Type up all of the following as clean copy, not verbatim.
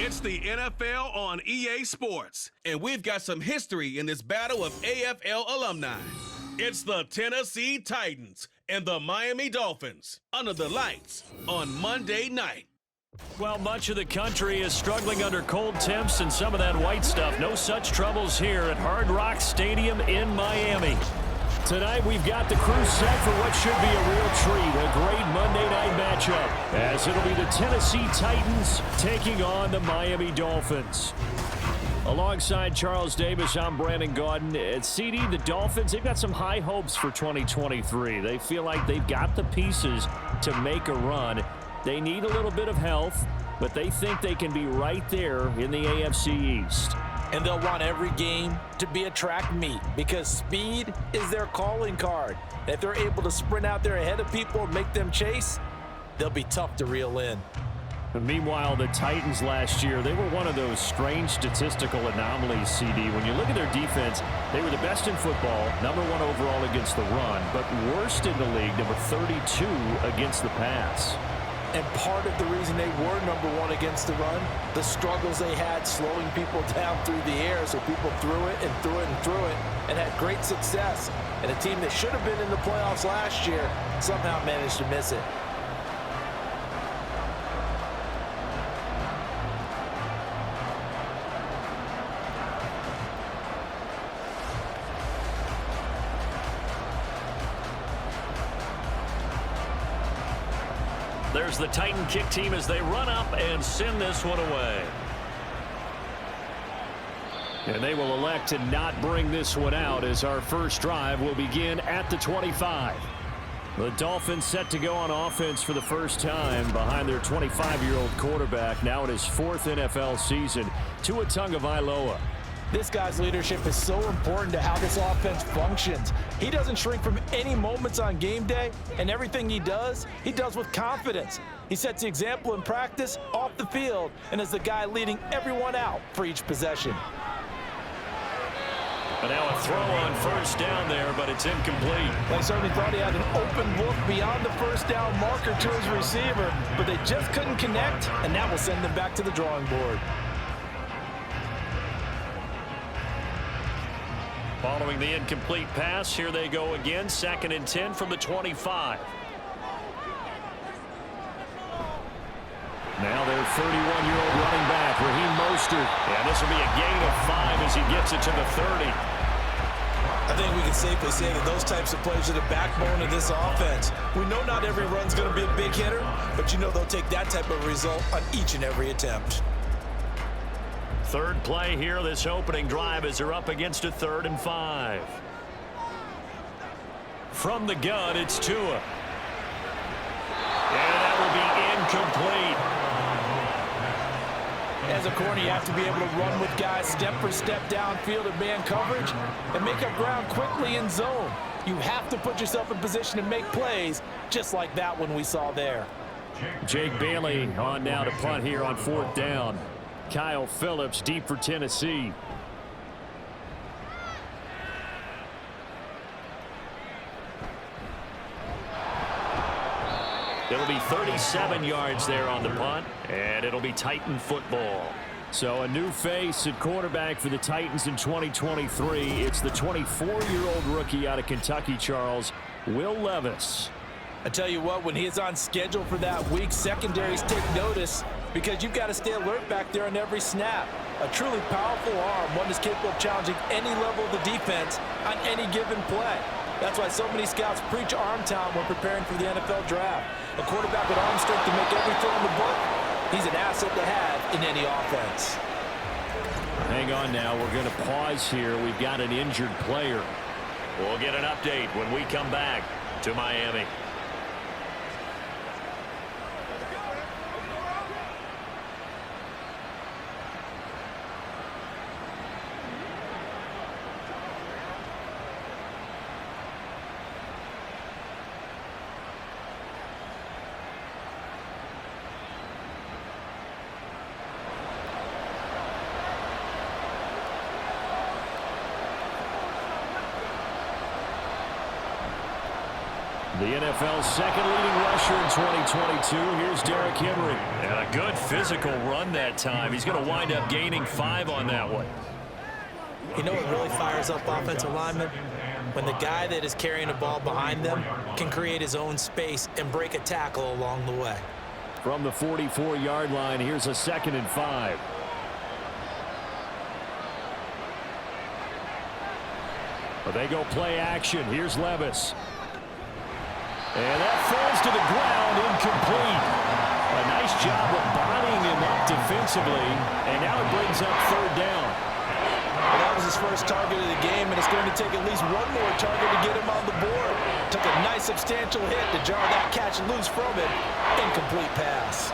It's the NFL on EA Sports, and we've got some history in this battle of AFL alumni. It's the Tennessee Titans and the Miami Dolphins under the lights on Monday night. Well, much of the country is struggling under cold temps and some of that white stuff. No such troubles here at Hard Rock Stadium in Miami. Tonight, we've got the crew set for what should be a real treat, a great Monday night matchup, as it'll be the Tennessee Titans taking on the Miami Dolphins. Alongside Charles Davis, I'm Brandon Gaudin. At CD, the Dolphins, they've got some high hopes for 2023. They feel like they've got the pieces to make a run. They need a little bit of health, but they think they can be right there in the AFC East. And they'll want every game to be a track meet because speed is their calling card. If they're able to sprint out there ahead of people and make them chase, they'll be tough to reel in. And meanwhile, the Titans last year, they were one of those strange statistical anomalies, CD. When you look at their defense, they were the best in football, #1 overall against the run, but worst in the league, number 32 against the pass. And part of the reason they were #1 against the run, the struggles they had slowing people down through the air, so people threw it and threw it and threw it and had great success. And a team that should have been in the playoffs last year somehow managed to miss it. There's the Titan kick team as they run up and send this one away. And they will elect to not bring this one out as our first drive will begin at the 25. The Dolphins set to go on offense for the first time behind their 25-year-old quarterback, now in his 4th NFL season, Tua Tagovailoa. This guy's leadership is so important to how this offense functions. He doesn't shrink from any moments on game day, and everything he does with confidence. He sets the example in practice, off the field, and is the guy leading everyone out for each possession. But now a throw on first down there, but it's incomplete. They certainly thought he had an open look beyond the first down marker to his receiver, but they just couldn't connect, and that will send them back to the drawing board. Following the incomplete pass, here they go again, 2nd and 10 from the 25. Now their 31-year-old running back, Raheem Mostert. And this will be a gain of 5 as he gets it to the 30. I think we can safely say that those types of plays are the backbone of this offense. We know not every run's going to be a big hitter, but you know they'll take that type of result on each and every attempt. Third play here, this opening drive as they're up against a 3rd and 5. From the gun, it's Tua. And that will be incomplete. As a corner, you have to be able to run with guys step for step downfield in man coverage and make up ground quickly in zone. You have to put yourself in position to make plays, just like that one we saw there. Jake Bailey on now to punt here on 4th down. Kyle Phillips deep for Tennessee. It'll be 37 yards there on the punt, and it'll be Titan football. So a new face at quarterback for the Titans in 2023. It's the 24-year-old rookie out of Kentucky, Charles, Will Levis. I tell you what, when he is on schedule for that week, secondaries take notice because you've got to stay alert back there on every snap. A truly powerful arm, one that's capable of challenging any level of the defense on any given play. That's why so many scouts preach arm talent when preparing for the NFL draft. A quarterback with arm strength to make every throw in the book, he's an asset to have in any offense. Hang on now, we're going to pause here. We've got an injured player. We'll get an update when we come back to Miami. The NFL's second leading rusher in 2022. Here's Derrick Henry. And a good physical run that time. He's going to wind up gaining 5 on that one. You know what really fires up offensive linemen? When the guy that is carrying the ball behind them can create his own space and break a tackle along the way. From the 44-yard line, here's a 2nd and 5. Well, they go play action. Here's Levis. And that falls to the ground, incomplete. A nice job of bodying him up defensively, and now it brings up 3rd down. Well, that was his first target of the game, and it's going to take at least one more target to get him on the board. Took a nice substantial hit to jar that catch loose from it. Incomplete pass.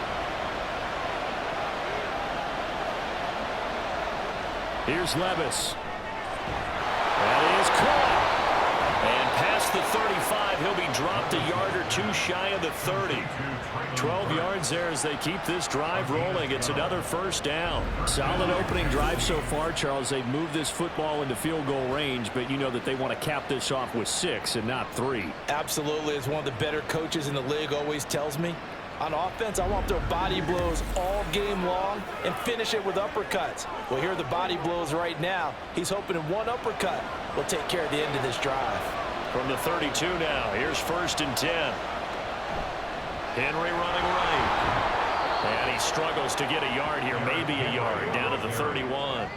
Here's Levis. That is caught. And past the 35, he'll be dropped a yard or 2 shy of the 30. 12 yards there as they keep this drive rolling. It's another 1st down. Solid opening drive so far, Charles. They've moved this football into field goal range, but you know that they want to cap this off with 6 and not 3. Absolutely. As one of the better coaches in the league always tells me, on offense, I want their body blows all game long and finish it with uppercuts. Well, here are the body blows right now. He's hoping one uppercut will take care of the end of this drive. From the 32 now, here's 1st and 10. Henry running right. And he struggles to get a yard here, maybe a yard, down at the 31.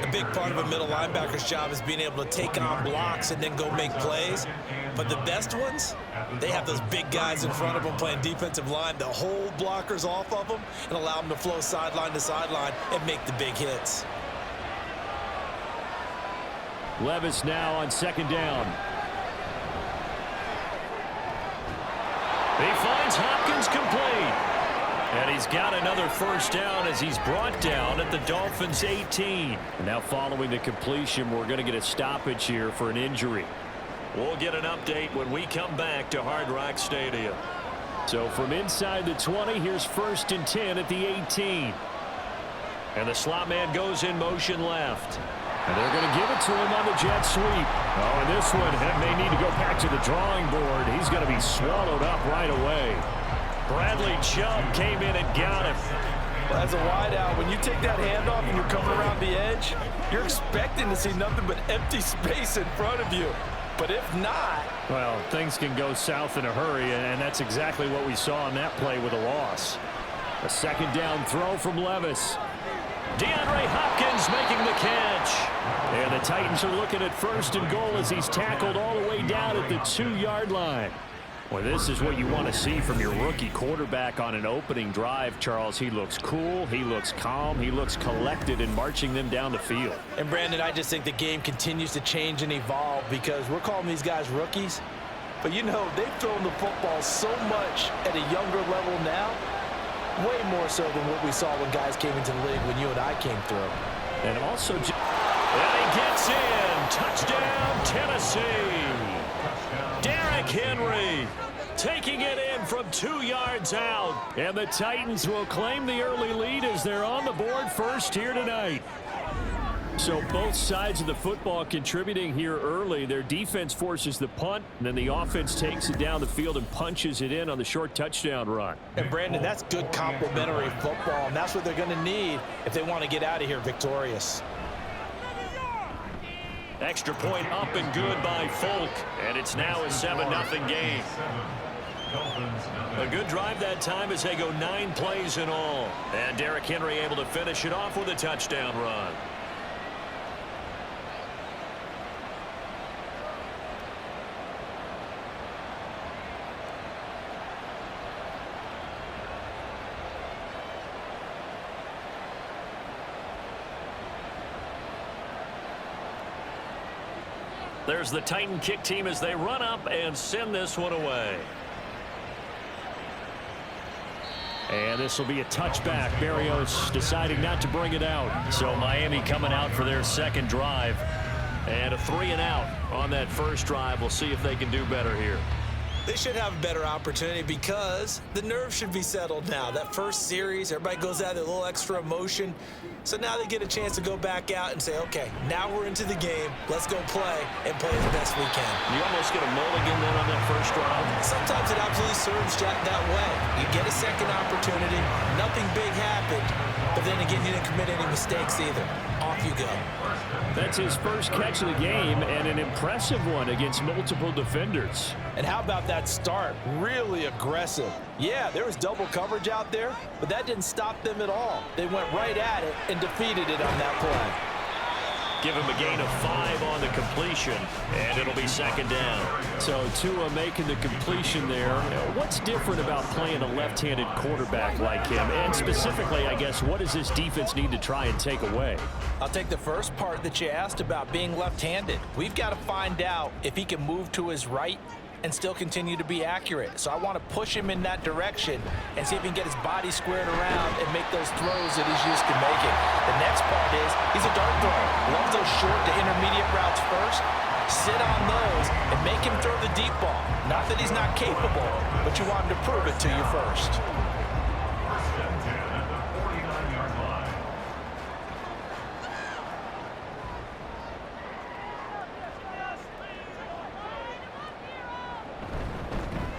A big part of a middle linebacker's job is being able to take on blocks and then go make plays. But the best ones, they have those big guys in front of them playing defensive line to hold blockers off of them and allow them to flow sideline to sideline and make the big hits. Levis now on 2nd down. He finds Hopkins complete. And he's got another 1st down as he's brought down at the Dolphins' 18. Now following the completion, we're going to get a stoppage here for an injury. We'll get an update when we come back to Hard Rock Stadium. So from inside the 20, here's 1st and 10 at the 18. And the slot man goes in motion left. And they're going to give it to him on the jet sweep. Oh, and this one may need to go back to the drawing board. He's going to be swallowed up right away. Bradley Chubb came in and got him. Well, as a wideout, when you take that handoff and you're coming around the edge, you're expecting to see nothing but empty space in front of you. But if not... Well, things can go south in a hurry, and that's exactly what we saw on that play with a loss. A 2nd down throw from Levis. DeAndre Hopkins making the catch. And the Titans are looking at 1st and goal as he's tackled all the way down at the 2-yard line. Well, this is what you want to see from your rookie quarterback on an opening drive, Charles. He looks cool, he looks calm, he looks collected in marching them down the field. And, Brandon, I just think the game continues to change and evolve because we're calling these guys rookies. But, you know, they've thrown the football so much at a younger level now, way more so than what we saw when guys came into the league when you and I came through. And also, and he gets in. Touchdown, Tennessee. Derrick Henry taking it in from 2 yards out. And the Titans will claim the early lead as they're on the board first here tonight. So both sides of the football contributing here early. Their defense forces the punt, and then the offense takes it down the field and punches it in on the short touchdown run. And, Brandon, that's good complementary football, and that's what they're going to need if they want to get out of here victorious. Extra point up and good by Folk, and it's now a 7-0 game. A good drive that time as they go 9 plays in all. And Derrick Henry able to finish it off with a touchdown run. There's the Titan kick team as they run up and send this one away. And this will be a touchback. Barrios deciding not to bring it out. So Miami coming out for their 2nd drive. And a 3-and-out on that first drive. We'll see if they can do better here. They should have a better opportunity because the nerves should be settled now. That first series, everybody goes out with a little extra emotion. So now they get a chance to go back out and say, okay, now we're into the game. Let's go play and play the best we can. You almost get a mulligan then on that first drive. Sometimes it absolutely serves that way. You get a second opportunity. Nothing big happened. But then again, you didn't commit any mistakes either. Off you go. That's his first catch of the game and an impressive one against multiple defenders. And how about that start? Really aggressive. Yeah, there was double coverage out there, but that didn't stop them at all. They went right at it and defeated it on that play. Give him a gain of 5 on the completion, and it'll be second down. So Tua making the completion there. What's different about playing a left-handed quarterback like him? And specifically, I guess, what does this defense need to try and take away? I'll take the first part that you asked about being left-handed. We've got to find out if he can move to his right and still continue to be accurate. So I want to push him in that direction and see if he can get his body squared around and make those throws that he's used to making. The next part is he's a dart thrower. Loves those short to intermediate routes first. Sit on those and make him throw the deep ball. Not that he's not capable, but you want him to prove it to you first.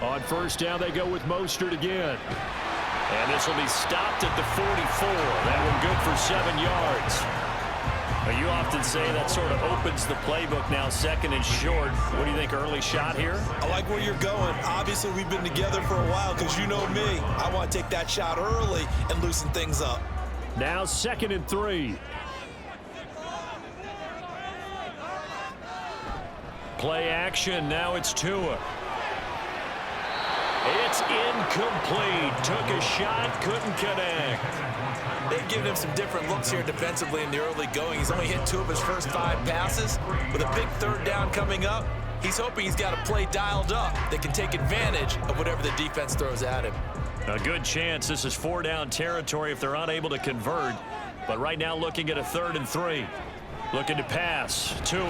On first down, they go with Mostert again. And this will be stopped at the 44. That one good for 7 yards. Well, you often say that sort of opens the playbook now, second and short. What do you think, early shot here? I like where you're going. Obviously, we've been together for a while because you know me. I want to take that shot early and loosen things up. Now 2nd and 3. Play action. Now it's Tua. It's incomplete. Took a shot, couldn't connect. They've given him some different looks here defensively in the early going. He's only hit 2 of his first 5 passes. With a big third down coming up, he's hoping he's got a play dialed up that can take advantage of whatever the defense throws at him. A good chance this is 4-down territory if they're unable to convert. But right now looking at a 3rd and 3. Looking to pass. Tua.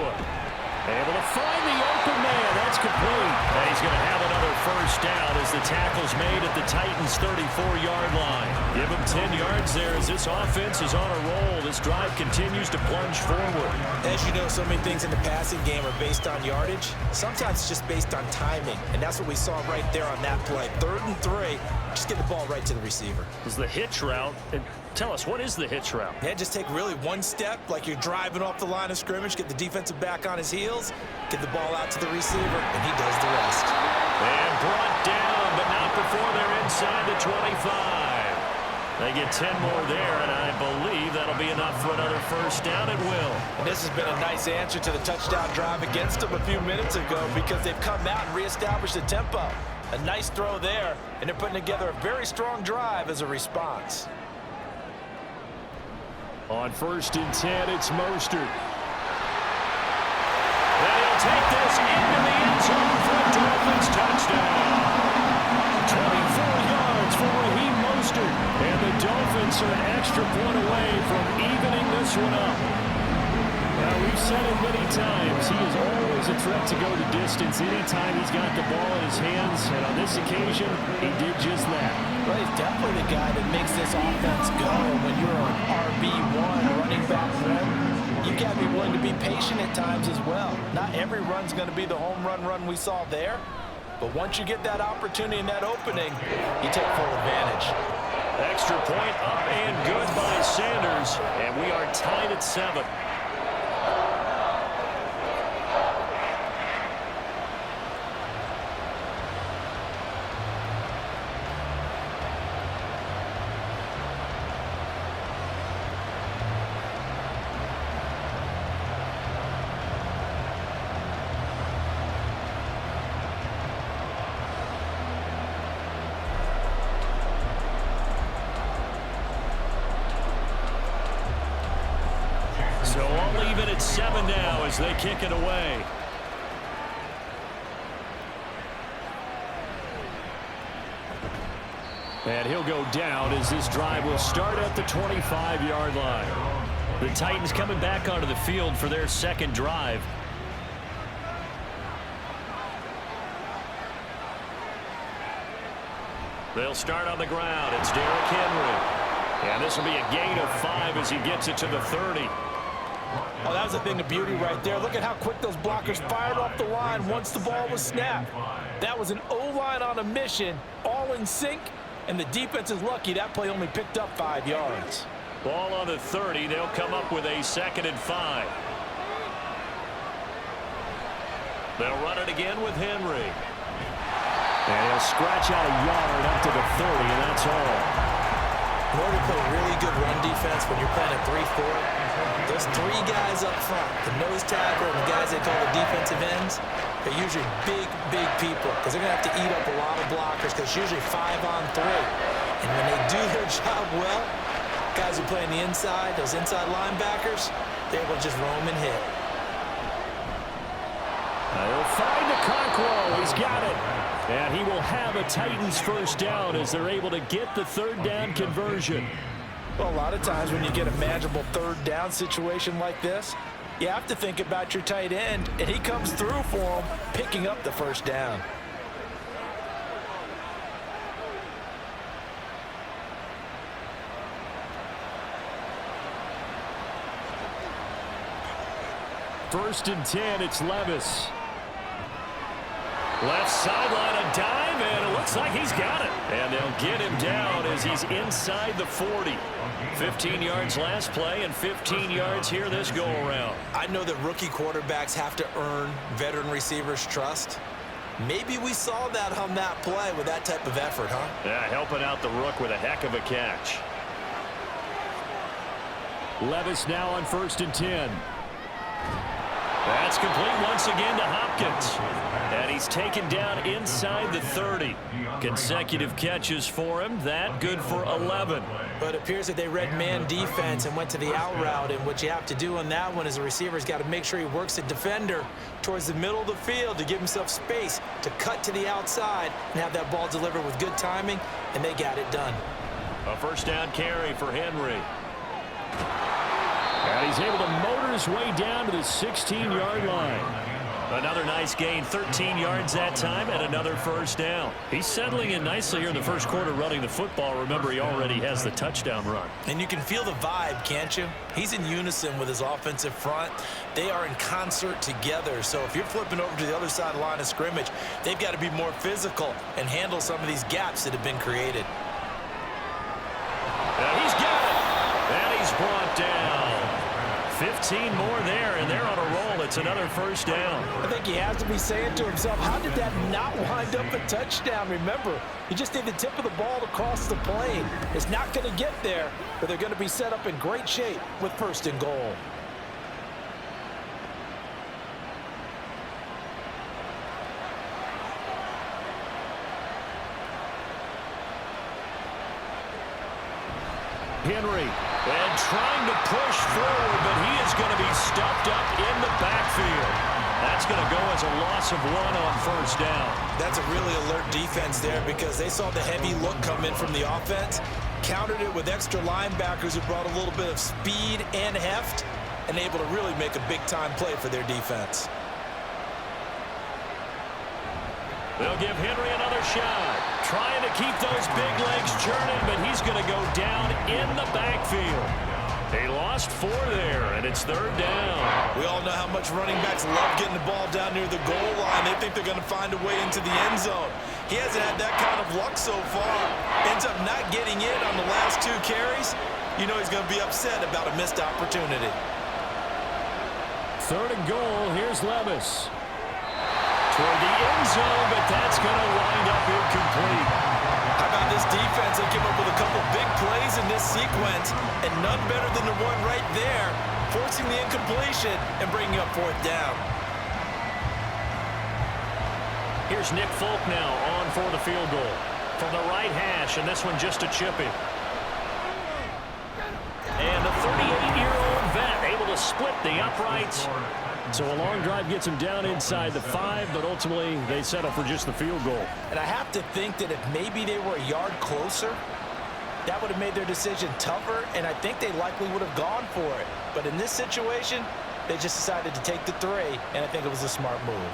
Able to find the open man. That's complete. And he's going to have another first down as the tackle's made at the Titans' 34-yard line. Give him 10 yards there as this offense is on a roll. This drive continues to plunge forward. As you know, so many things in the passing game are based on yardage. Sometimes it's just based on timing. And that's what we saw right there on that play. 3rd and 3. Just get the ball right to the receiver. It was the hitch route. And tell us, what is the hitch route? Yeah, just take really one step, like you're driving off the line of scrimmage, get the defensive back on his heels, get the ball out to the receiver, and he does the rest. And brought down, but not before they're inside the 25. They get 10 more there, and I believe that'll be enough for another first down at will. And this has been a nice answer to the touchdown drive against them a few minutes ago because they've come out and reestablished the tempo. A nice throw there, and they're putting together a very strong drive as a response. On 1st and 10, it's Mostert. And he'll take this into the end zone for a Dolphins touchdown. 24 yards for Raheem Mostert. And the Dolphins are an extra point away from evening this one up. Now, we've said it many times. He is always a threat to go the distance anytime he's got the ball in his hands. And on this occasion, he did just that. Well, he's definitely the guy that makes this offense go. When you're an RB1, running back one, you've got to be willing to be patient at times as well. Not every run's going to be the home run we saw there. But once you get that opportunity and that opening, you take full advantage. Extra point up and good by Sanders. And we are tied at 7. So I'll leave it at 7 now as they kick it away. And he'll go down as this drive will start at the 25-yard line. The Titans coming back onto the field for their second drive. They'll start on the ground. It's Derrick Henry. And this will be a gain of 5 as he gets it to the 30. Oh, that was a thing of beauty right there. Look at how quick those blockers fired off the line once the ball was snapped. That was an O-line on a mission, all in sync, and the defense is lucky that play only picked up 5 yards. Ball on the 30. They'll come up with a 2nd and 5. They'll run it again with Henry. And he'll scratch out a yard up to the 30, and that's all. In order to play really good run defense when you're playing a 3-4, those 3 guys up front, the nose tackle and the guys they call the defensive ends, they're usually big, big people because they're going to have to eat up a lot of blockers because it's usually 5-on-3. And when they do their job well, guys who play on the inside, those inside linebackers, they're able to just roam and hit. They'll find Okonkwo. He's got it. And he will have a Titans first down as they're able to get the 3rd down conversion. Well, a lot of times when you get a manageable 3rd down situation like this, you have to think about your tight end, and he comes through for him, picking up the 1st down. First and 10, it's Levis. Left sideline, a dive, and it looks like he's got it. And they'll get him down as he's inside the 40. 15 yards last play and 15 yards here this go-around. I know that rookie quarterbacks have to earn veteran receivers' trust. Maybe we saw that on that play with that type of effort, huh? Yeah, helping out the rook with a heck of a catch. Levis now on 1st and 10. That's complete once again to Hopkins. And he's taken down inside the 30. Consecutive catches for him. That good for 11. But it appears that they read man defense and went to the out route. And what you have to do on that one is the receiver's got to make sure he works the defender towards the middle of the field to give himself space to cut to the outside and have that ball delivered with good timing. And they got it done. A 1st down carry for Henry. And he's able to motor his way down to the 16-yard line. Another nice gain, 13 yards that time, and another 1st down. He's settling in nicely here in the 1st quarter running the football. Remember, he already has the touchdown run. And you can feel the vibe, can't you? He's in unison with his offensive front. They are in concert together. So if you're flipping over to the other side of the line of scrimmage, they've got to be more physical and handle some of these gaps that have been created. And he's got it. And he's brought down. 15 more there, and they're on a roll. It's another 1st down. I think he has to be saying to himself, how did that not wind up a touchdown? Remember, he just need the tip of the ball to cross the plane. It's not going to get there, but they're going to be set up in great shape with 1st and goal. Henry. And trying to push forward, but he is going to be stuffed up in the backfield. That's going to go as a loss of 1 on 1st down. That's a really alert defense there because they saw the heavy look come in from the offense, countered it with extra linebackers who brought a little bit of speed and heft, and able to really make a big-time play for their defense. They'll give Henry another shot. Trying to keep those big legs churning, but he's going to go down in the backfield. They lost 4 there, and it's 3rd down. We all know how much running backs love getting the ball down near the goal line. They think they're going to find a way into the end zone. He hasn't had that kind of luck so far. Ends up not getting in on the last 2 carries. You know he's going to be upset about a missed opportunity. 3rd and goal. Here's Levis. Toward the end zone, but that's going to wind up incomplete. How about this defense? They came up with a couple big plays in this sequence, and none better than the one right there, forcing the incompletion and bringing up 4th down. Here's Nick Folk now on for the field goal. From the right hash, and this one just a chip in. And the 38-year-old vet able to split the uprights. So a long drive gets him down inside the 5, but ultimately they settle for just the field goal. And I have to think that if maybe they were a yard closer, that would have made their decision tougher, and I think they likely would have gone for it. But in this situation, they just decided to take the 3, and I think it was a smart move.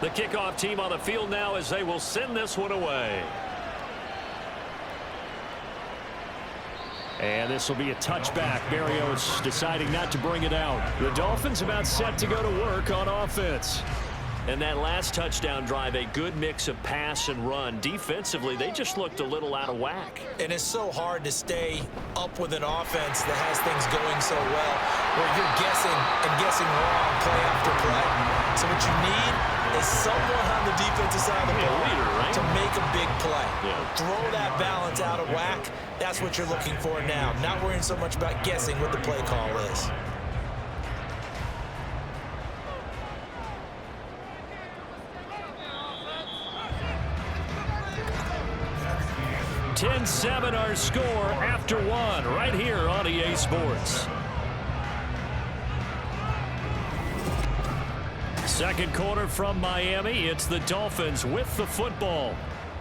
The kickoff team on the field now as they will send this one away. And this will be a touchback. Berrios deciding not to bring it out. The Dolphins about set to go to work on offense. And that last touchdown drive, a good mix of pass and run. Defensively, they just looked a little out of whack. And it's so hard to stay up with an offense that has things going so well, where you're guessing and guessing wrong play after play. So what you need is someone on the defensive side of the ball to make a big play. Throw that balance out of whack. That's what you're looking for now. Not worrying so much about guessing what the play call is. (10-7) our score after one right here on EA Sports. Second quarter from Miami. It's the Dolphins with the football.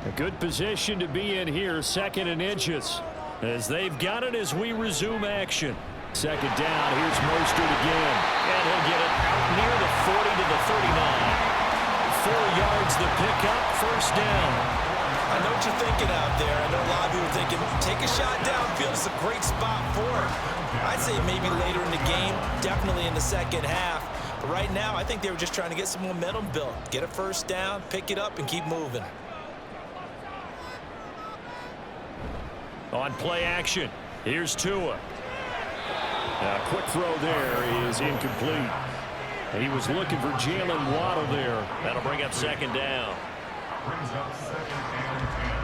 A good position to be in here, second and inches, as they've got it as we resume action. Second down, here's Mostert again. And he'll get it out near the 40 to the 39. 4 yards the pickup, first down. I know what you're thinking out there. I know a lot of people are thinking, take a shot downfield. It's a great spot for him. I'd say maybe later in the game, definitely in the second half. But right now, I think they were just trying to get some momentum built. Get a first down, pick it up, and keep moving. On play action, here's Tua. A quick throw there is incomplete. And he was looking for Jalen Waddle there. That'll bring up second down. Brings up second and 10.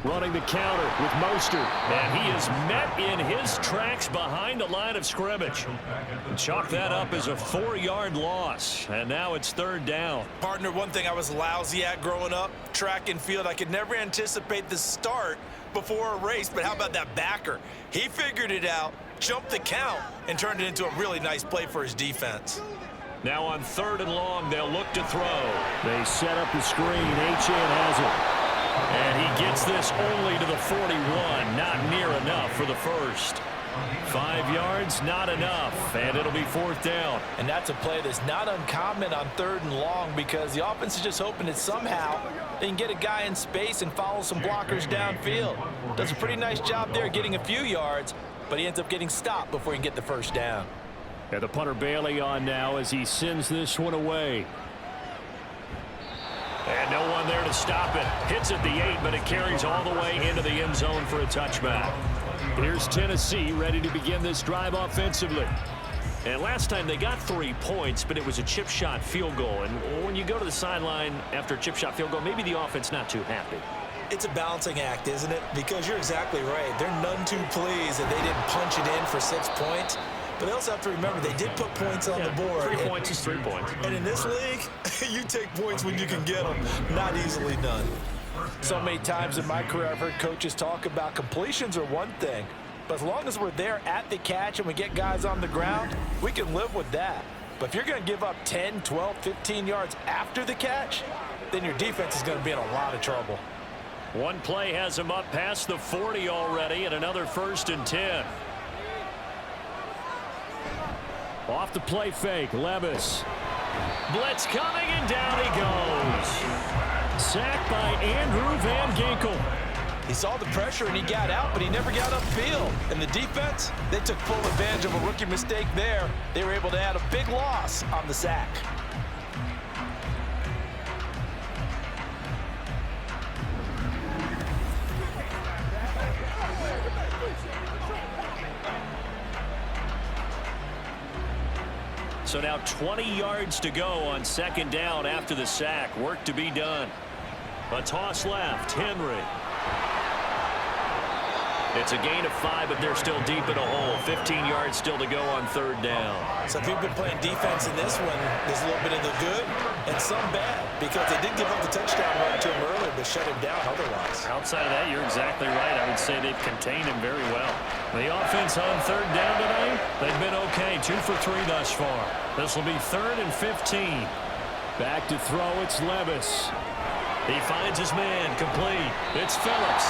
Running the counter with Mostert. And he is met in his tracks behind the line of scrimmage. Chalk that up as a 4-yard loss. And now it's third down. Partner, one thing I was lousy at growing up, track and field, I could never anticipate the start before a race. But how about that backer? He figured it out, jumped the count, and turned it into a really nice play for his defense. Now on third and long, they'll look to throw. They set up the screen. Achane has it. And he gets this only to the 41. Not near enough for the first. 5 yards, not enough. And it'll be fourth down. And that's a play that's not uncommon on third and long because the offense is just hoping that somehow they can get a guy in space and follow some blockers downfield. Does a pretty nice job there getting a few yards, but he ends up getting stopped before he can get the first down. And the punter Bailey on now as he sends this one away. And no one there to stop it. Hits at the 8, but it carries all the way into the end zone for a touchback. Here's Tennessee ready to begin this drive offensively. And last time they got 3 points, but it was a chip shot field goal. And when you go to the sideline after a chip shot field goal, maybe the offense not too happy. It's a balancing act, isn't it? Because you're exactly right. They're none too pleased that they didn't punch it in for 6 points. But they also have to remember they did put points on the board. 3 points is 3 points. And in this league, you take points when you can get them. Not easily done. So many times in my career I've heard coaches talk about completions are one thing. But as long as we're there at the catch and we get guys on the ground, we can live with that. But if you're going to give up 10, 12, 15 yards after the catch, then your defense is going to be in a lot of trouble. One play has him up past the 40 already, and another first and 10. Off the play fake, Levis. Blitz coming, and down he goes. Sacked by Andrew Van Ginkel. He saw the pressure and he got out, but he never got upfield. And the defense, they took full advantage of a rookie mistake there. They were able to add a big loss on the sack. So now 20 yards to go on second down after the sack. Work to be done. A toss left. Henry. It's a gain of 5, but they're still deep in a hole. 15 yards still to go on third down. So if you've been playing defense in this one, there's a little bit of the good and some bad because they did give up the touchdown run to him earlier, but shut him down otherwise. Outside of that, you're exactly right. I would say they've contained him very well. The offense on third down tonight, they've been okay. 2 for 3 thus far. This will be 3rd and 15. Back to throw, it's Levis. He finds his man, complete. It's Phillips.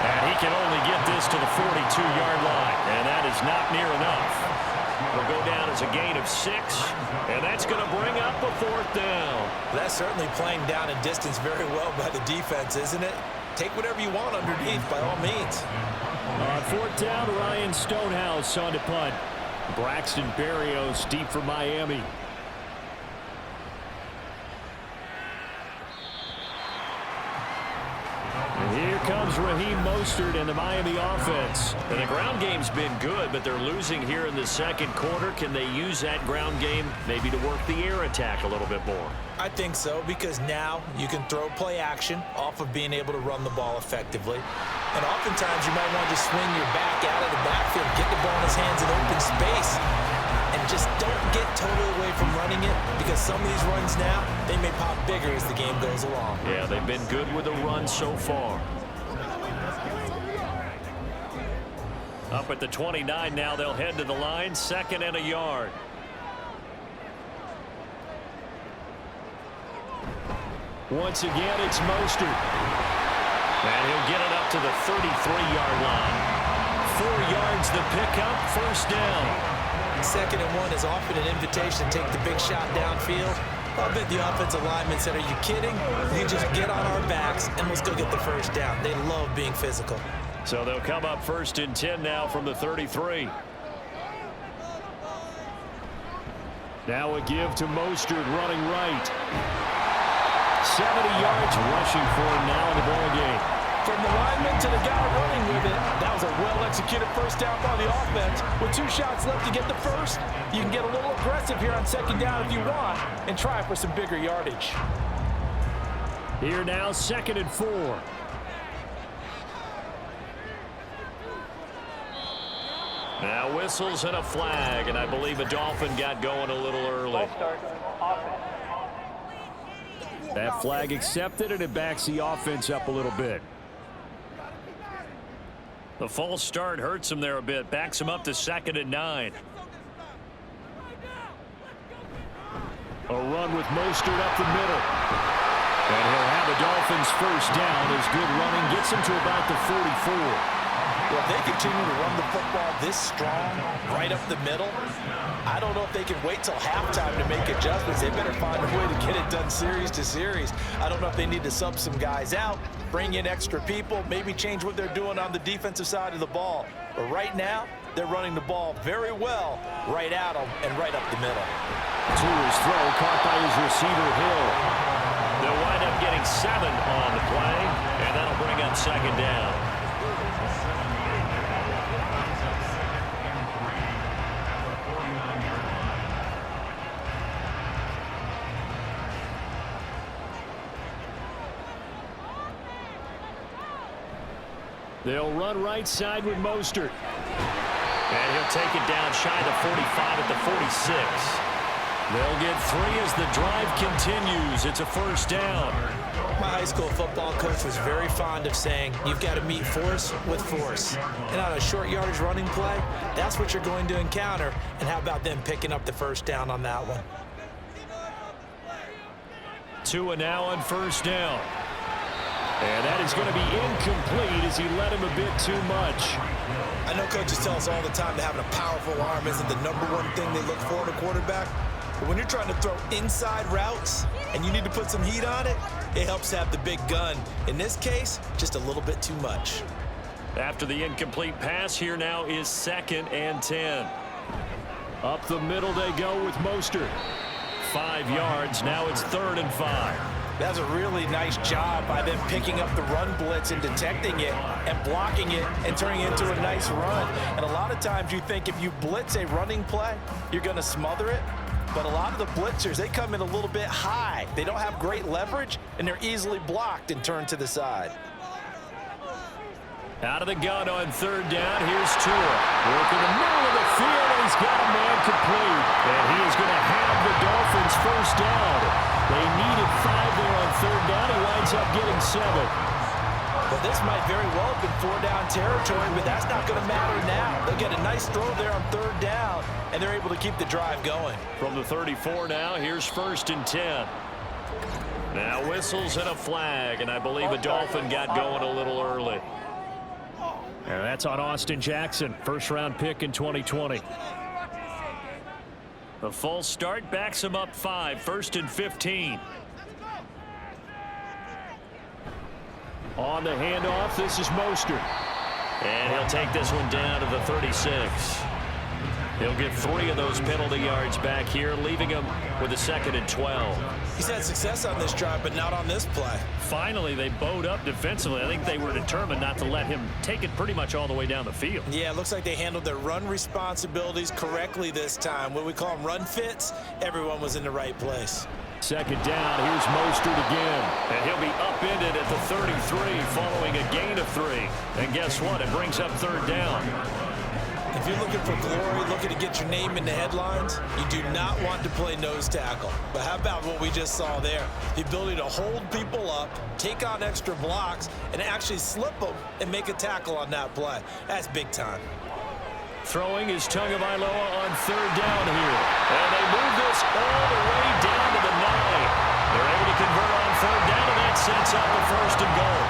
And he can only get this to the 42-yard line, and that is not near enough. It'll go down as a gain of 6, and that's going to bring up a 4th down. That's certainly playing down and distance very well by the defense, isn't it? Take whatever you want underneath, by all means. On 4th down, Ryan Stonehouse on to punt. Braxton Berrios deep for Miami. Here comes Raheem Mostert and the Miami offense. And the ground game's been good, but they're losing here in the second quarter. Can they use that ground game maybe to work the air attack a little bit more? I think so, because now you can throw play action off of being able to run the ball effectively. And oftentimes you might want to just swing your back out of the backfield, get the ball in his hands in open space, and just don't get totally away from running it, because some of these runs now, they may pop bigger as the game goes along. Yeah, they've been good with the run so far. Up at the 29 now, they'll head to the line, 2nd and a yard. Once again, it's Mostert. And he'll get it up to the 33-yard line. 4 yards the pickup, 1st down. 2nd and 1 is often an invitation to take the big shot downfield. I bet the offensive lineman said, are you kidding? You just get on our backs and let's go get the 1st down. They love being physical. So they'll come up 1st and 10 now from the 33. Now a give to Mostert running right. 70 yards rushing for him now in the ball game. From the lineman to the guy running with it, that was a well-executed 1st down by the offense. With 2 shots left to get the 1st, you can get a little aggressive here on 2nd down if you want and try for some bigger yardage. Here now, 2nd and 4. Now whistles and a flag, and I believe a Dolphin got going a little early. That flag accepted, and it backs the offense up a little bit. The false start hurts him there a bit, backs him up to 2nd and 9. A run with Mostert up the middle. And he'll have a Dolphins 1st down as good running gets him to about the 44. Well, if they continue to run the football this strong, right up the middle, I don't know if they can wait till halftime to make adjustments. They better find a way to get it done series to series. I don't know if they need to sub some guys out, bring in extra people, maybe change what they're doing on the defensive side of the ball. But right now, they're running the ball very well right at them and right up the middle. To his throw, caught by his receiver, Hill. They'll wind up getting 7 on the play, and that'll bring up 2nd down. They'll run right side with Mostert. And he'll take it down shy of the 45 at the 46. They'll get 3 as the drive continues. It's a 1st down. My high school football coach was very fond of saying, you've got to meet force with force. And on a short yardage running play, that's what you're going to encounter. And how about them picking up the 1st down on that one? 2 and now on 1st down. And that is going to be incomplete as he led him a bit too much. I know coaches tell us all the time that having a powerful arm isn't the #1 thing they look for in a quarterback. But when you're trying to throw inside routes and you need to put some heat on it, it helps have the big gun. In this case, just a little bit too much. After the incomplete pass, here now is 2nd and 10. Up the middle they go with Mostert. 5 yards. Now it's 3rd and 5. That's a really nice job by them picking up the run blitz and detecting it and blocking it and turning it into a nice run. And a lot of times you think if you blitz a running play, you're going to smother it. But a lot of the blitzers, they come in a little bit high. They don't have great leverage, and they're easily blocked and turned to the side. Out of the gun on 3rd down. Here's Tua. Working the middle of the field, and he's got a man complete. And he is going to have the Dolphins 1st down. They needed 5 there on 3rd down. He winds up getting 7. Well, this might very well have been 4-down territory, but that's not going to matter now. They'll get a nice throw there on 3rd down, and they're able to keep the drive going. From the 34 now, here's 1st and 10. Now whistles and a flag, and I believe a Dolphin got going a little early. And that's on Austin Jackson, first-round pick in 2020. The false start backs him up 5, 1st and 15. On the handoff, this is Mostert. And he'll take this one down to the 36. He'll get 3 of those penalty yards back here, leaving him with a 2nd and 12. He's had success on this drive, but not on this play. Finally, they bowed up defensively. I think they were determined not to let him take it pretty much all the way down the field. Yeah, it looks like they handled their run responsibilities correctly this time. What we call them run fits, everyone was in the right place. 2nd down, here's Mostert again. And he'll be upended at the 33 following a gain of 3. And guess what? It brings up 3rd down. If you're looking for glory, looking to get your name in the headlines, you do not want to play nose tackle. But how about what we just saw there? The ability to hold people up, take on extra blocks, and actually slip them and make a tackle on that play. That's big time. Throwing is Tagovailoa on 3rd down here. And they move this all the way down to the 9. They're able to convert on 3rd down, and that sets up the 1st and goal.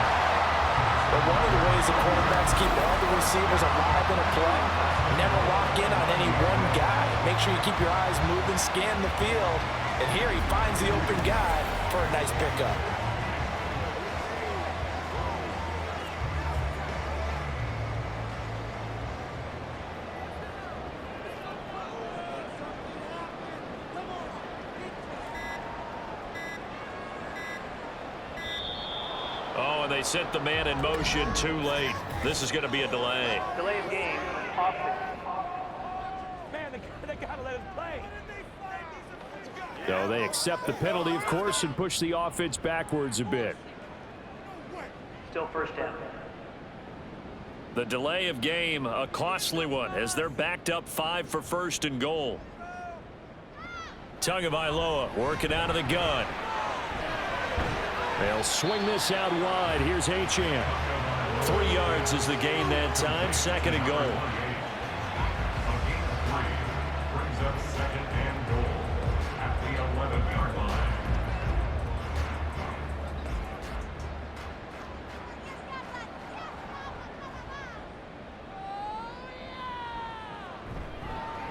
But one of the ways the quarterbacks keep all the receivers alive in a play, never lock in on any one guy. Make sure you keep your eyes moving, scan the field, and here he finds the open guy for a nice pickup. Oh, and they set the man in motion too late. This is going to be a delay. Delay of game. Offense. Man, they got to let him play. So they accept the penalty, of course, and push the offense backwards a bit. Still 1st down. The delay of game, a costly one, as they're backed up 5 for 1st and goal. Tagovailoa working out of the gun. They'll swing this out wide. Here's Achane. 3 yards is the gain that time. 2nd and goal. Brings up 2nd and goal at the 11-yard line.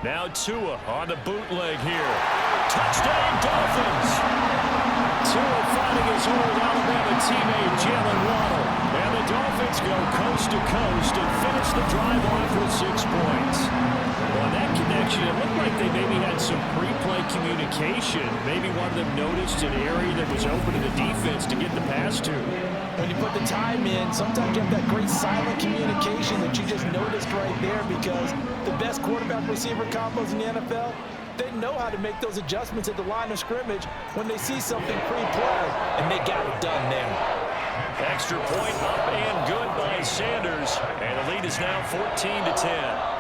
Now Tua on the bootleg here. Touchdown Dolphins! Tua finding his old Alabama teammate Jalen Waddle. And the Dolphins go coast to coast and finish the drive off with 6 points. On that connection, it looked like they maybe had some pre-play communication. Maybe one of them noticed an area that was open to the defense to get the pass to. When you put the time in, sometimes you have that great silent communication that you just noticed right there, because the best quarterback-receiver combos in the NFL, they know how to make those adjustments at the line of scrimmage when they see something pre-play, and they got it done there. Extra point up and good by Sanders. And the lead is now 14-10.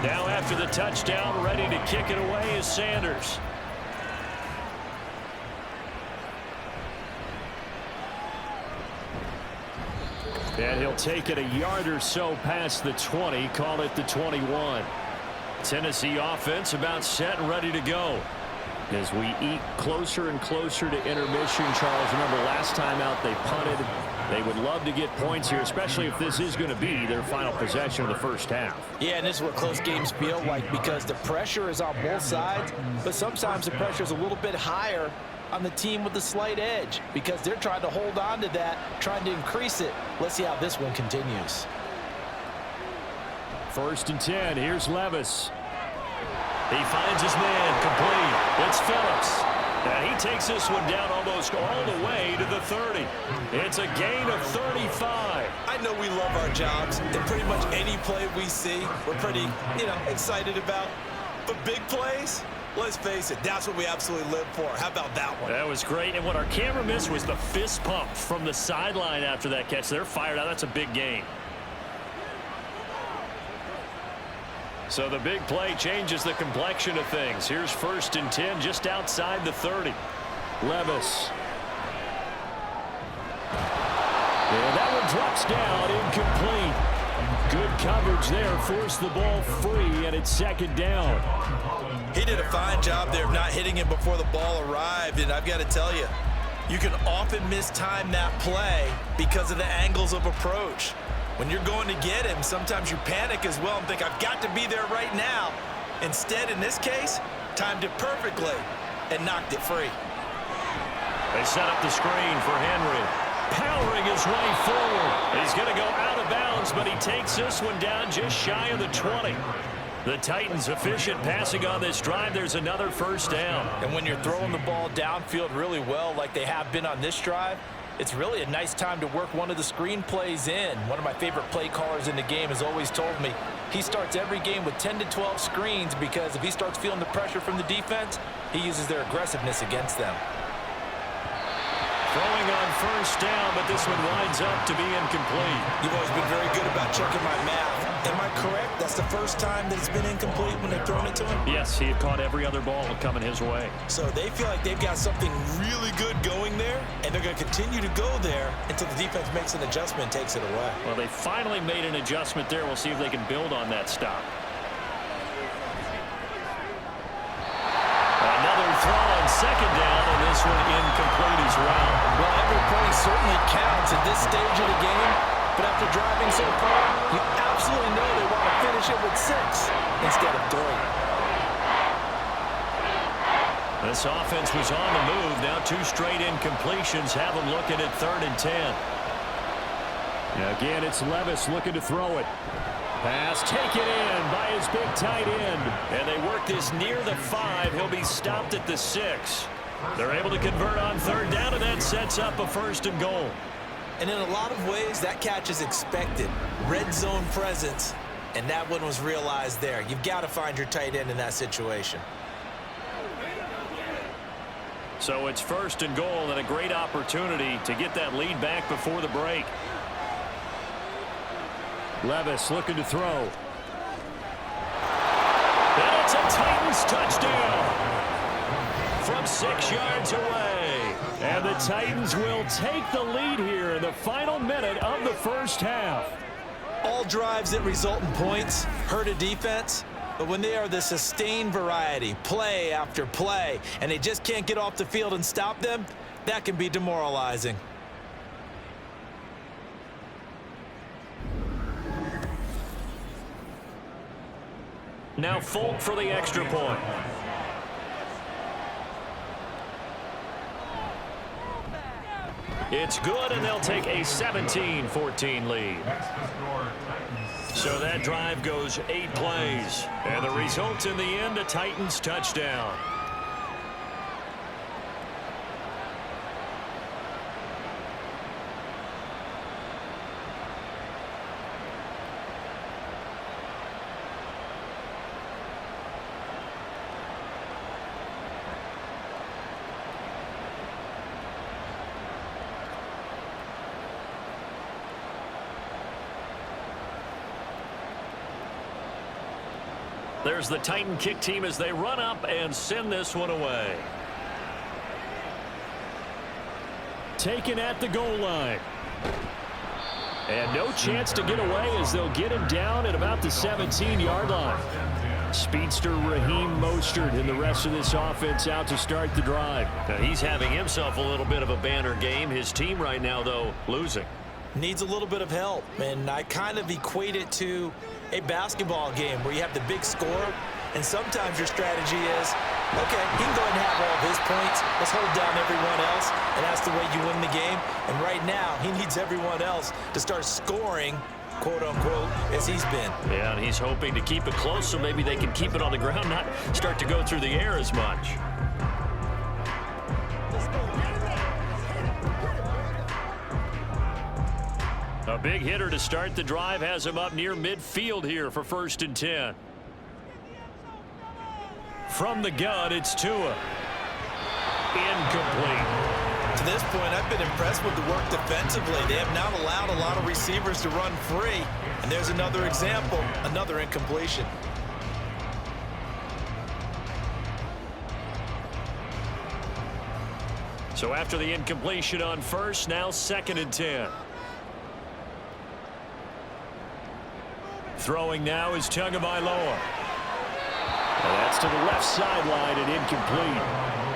Now after the touchdown, ready to kick it away is Sanders. And he'll take it a yard or so past the 20, call it the 21. Tennessee offense about set and ready to go. As we eat closer and closer to intermission, Charles, remember last time out they punted. They would love to get points here, especially if this is going to be their final possession of the first half. Yeah, and this is what close games feel like, because the pressure is on both sides, but sometimes the pressure is a little bit higher on the team with the slight edge, because they're trying to hold on to that, trying to increase it. Let's see how this one continues. 1st and 10, here's Levis. He finds his man complete. It's Phillips. And he takes this one down almost all the way to the 30. It's a gain of 35. I know we love our jobs, and pretty much any play we see, we're pretty, excited about. But big plays, Let's face it, that's what we absolutely live for. How about that one? That was great, and what our camera missed was the fist pump from the sideline after that catch. They're fired out. That's a big gain. So the big play changes the complexion of things. Here's 1st and 10 just outside the 30. Levis. And that one drops down, incomplete. Good coverage there, forced the ball free, and it's 2nd down. He did a fine job there of not hitting him before the ball arrived, and I've got to tell you, you can often mistime that play because of the angles of approach. When you're going to get him, sometimes you panic as well and think, I've got to be there right now. Instead, in this case, timed it perfectly and knocked it free. They set up the screen for Henry. Powering his way forward. He's going to go out of bounds, but he takes this one down just shy of the 20. The Titans efficient passing on this drive. There's another 1st down. And when you're throwing the ball downfield really well like they have been on this drive, it's really a nice time to work one of the screen plays in. One of my favorite play callers in the game has always told me he starts every game with 10 to 12 screens because if he starts feeling the pressure from the defense, he uses their aggressiveness against them. Throwing on 1st down, but this one winds up to be incomplete. You've always been very good about checking my math. Am I correct? That's the first time that it's been incomplete when they've thrown it to him? Yes, he had caught every other ball coming his way. So they feel like they've got something really good going there, and they're going to continue to go there until the defense makes an adjustment and takes it away. Well, they finally made an adjustment there. We'll see if they can build on that stop. Another throw on 2nd down, and this one incomplete as well. Well, every play certainly counts at this stage of the game, but after driving so far, you absolutely know they want to finish it with 6 instead of 3. This offense was on the move. Now 2 straight incompletions have them looking at 3rd and 10. Again, it's Levis looking to throw it. Pass taken in by his big tight end. And they work this near the 5. He'll be stopped at the 6. They're able to convert on 3rd down, and that sets up a 1st and goal. And in a lot of ways, that catch is expected. Red zone presence, and that one was realized there. You've got to find your tight end in that situation. So it's 1st and goal, and a great opportunity to get that lead back before the break. Levis looking to throw. And it's a Titans touchdown from 6 yards away. And the Titans will take the lead here in the final minute of the 1st half. All drives that result in points hurt a defense, but when they are the sustained variety, play after play, and they just can't get off the field and stop them, that can be demoralizing. Now Folk for the extra point. It's good, and they'll take a 17-14 lead. So that drive goes 8 plays. And the result in the end, a Titans touchdown. There's the Titan kick team as they run up and send this one away. Taken at the goal line. And no chance to get away as they'll get him down at about the 17-yard line. Speedster Raheem Mostert and the rest of this offense out to start the drive. Now he's having himself a little bit of a banner game. His team right now, though, losing. Needs a little bit of help, and I kind of equate it to a basketball game where you have the big score, and sometimes your strategy is, okay, he can go ahead and have all of his points. Let's hold down everyone else, and that's the way you win the game. And right now, he needs everyone else to start scoring, quote-unquote, as he's been. Yeah, and he's hoping to keep it close so maybe they can keep it on the ground, not start to go through the air as much. A big hitter to start the drive has him up near midfield here for 1st and 10. From the gun, it's Tua. Incomplete. To this point, I've been impressed with the work defensively. They have not allowed a lot of receivers to run free. And there's another example, another incompletion. So after the incompletion on first, now 2nd and 10. Throwing now is Tagovailoa. And that's to the left sideline and incomplete.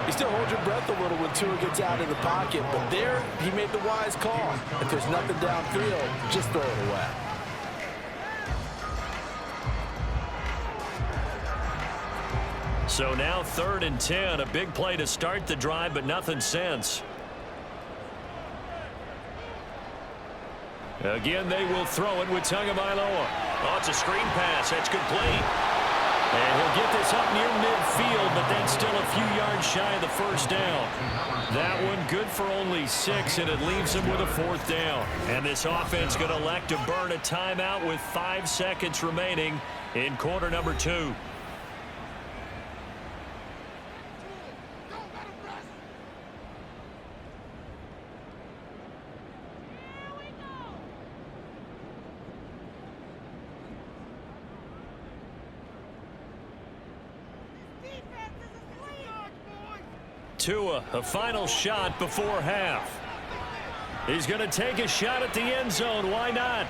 You still hold your breath a little when Tua gets out of the pocket, but there he made the wise call. If there's nothing downfield, just throw it away. So now 3rd and 10, a big play to start the drive, but nothing since. Again, they will throw it with Tagovailoa. Oh, it's a screen pass. That's complete. And he'll get this up near midfield, but then still a few yards shy of the first down. That one good for only 6, and it leaves him with a 4th down. And this offense going to elect to burn a timeout with 5 seconds remaining in quarter number 2. Tua, a final shot before half. He's going to take a shot at the end zone. Why not?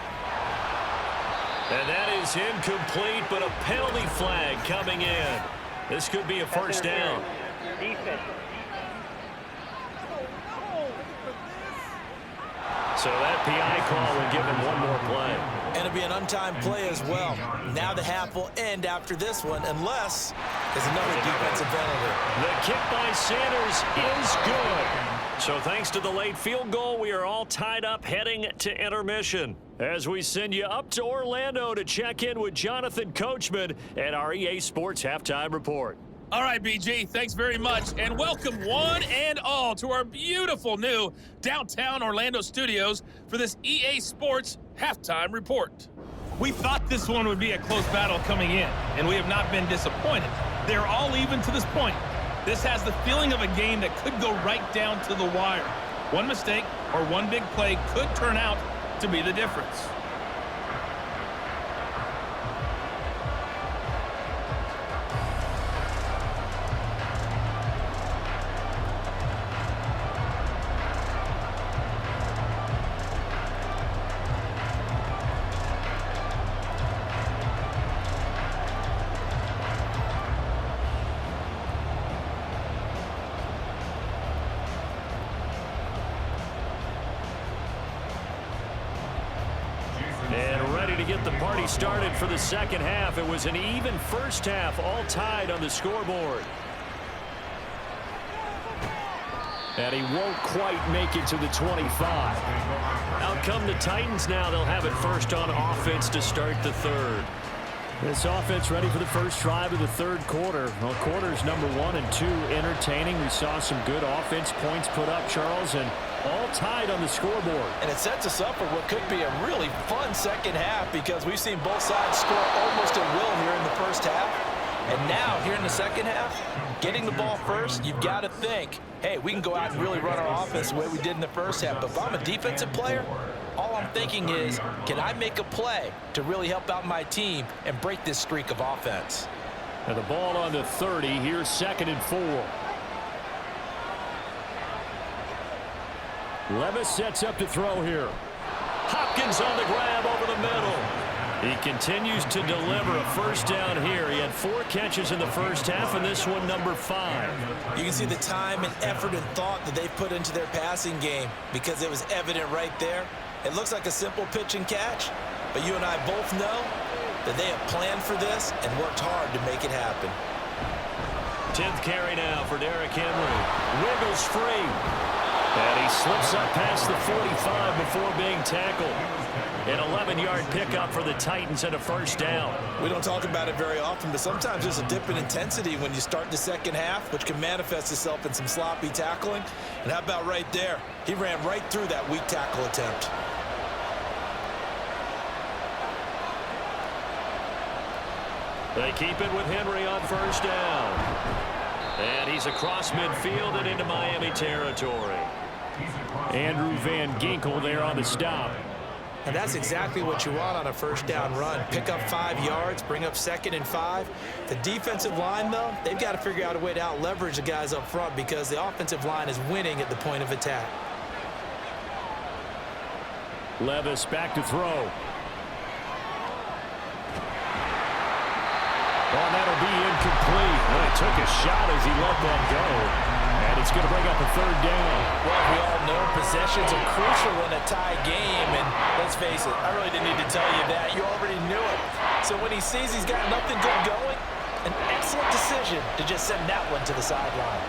And that is incomplete, but a penalty flag coming in. This could be a first down. So that PI call will give him one more play. And it'll be an untimed play as well. Now the half will end after this one, unless there's another defensive penalty. The kick by Sanders is good. So thanks to the late field goal, we are all tied up heading to intermission. As we send you up to Orlando to check in with Jonathan Coachman at our EA Sports Halftime Report. All right, BG, thanks very much, and welcome one and all to our beautiful new downtown Orlando studios for this EA Sports Halftime Report. We thought this one would be a close battle coming in, and we have not been disappointed. They're all even to this point. This has the feeling of a game that could go right down to the wire. One mistake or one big play could turn out to be the difference. Started for the second half. It was an even first half, all tied on the scoreboard. And he won't quite make it to the 25. Out come the Titans now. They'll have it first on offense to start the third. This offense ready for the first drive of the third quarter. Well, quarters number 1 and 2 entertaining. We saw some good offense points put up, Charles, and all tied on the scoreboard. And it sets us up for what could be a really fun second half because we've seen both sides score almost at will here in the first half. And now, here in the second half, getting the ball first, you've got to think, hey, we can go out and really run our offense the way we did in the first half. But if I'm a defensive player, all I'm thinking is, can I make a play to really help out my team and break this streak of offense? And the ball on the 30. Here's 2nd and 4. Levis sets up to throw here. Hopkins on the grab over the middle. He continues to deliver a first down here. He had 4 catches in the first half, and this one number 5. You can see the time and effort and thought that they've put into their passing game because it was evident right there. It looks like a simple pitch and catch, but you and I both know that they have planned for this and worked hard to make it happen. 10th carry now for Derrick Henry. Wiggles free. And he slips up past the 45 before being tackled. An 11-yard pickup for the Titans and a first down. We don't talk about it very often, but sometimes there's a dip in intensity when you start the second half, which can manifest itself in some sloppy tackling. And how about right there? He ran right through that weak tackle attempt. They keep it with Henry on first down. And he's across midfield and into Miami territory. Andrew Van Ginkel there on the stop. And that's exactly what you want on a first down run. Pick up 5 yards, bring up 2nd and 5. The defensive line, though, they've got to figure out a way to out-leverage the guys up front because the offensive line is winning at the point of attack. Levis back to throw. Oh, that'll be incomplete. Well, he took a shot as he let that go. And it's going to bring up a 3rd down. Well, we all know possessions are crucial in a tie game. And let's face it, I really didn't need to tell you that. You already knew it. So when he sees he's got nothing good going, an excellent decision to just send that one to the sideline.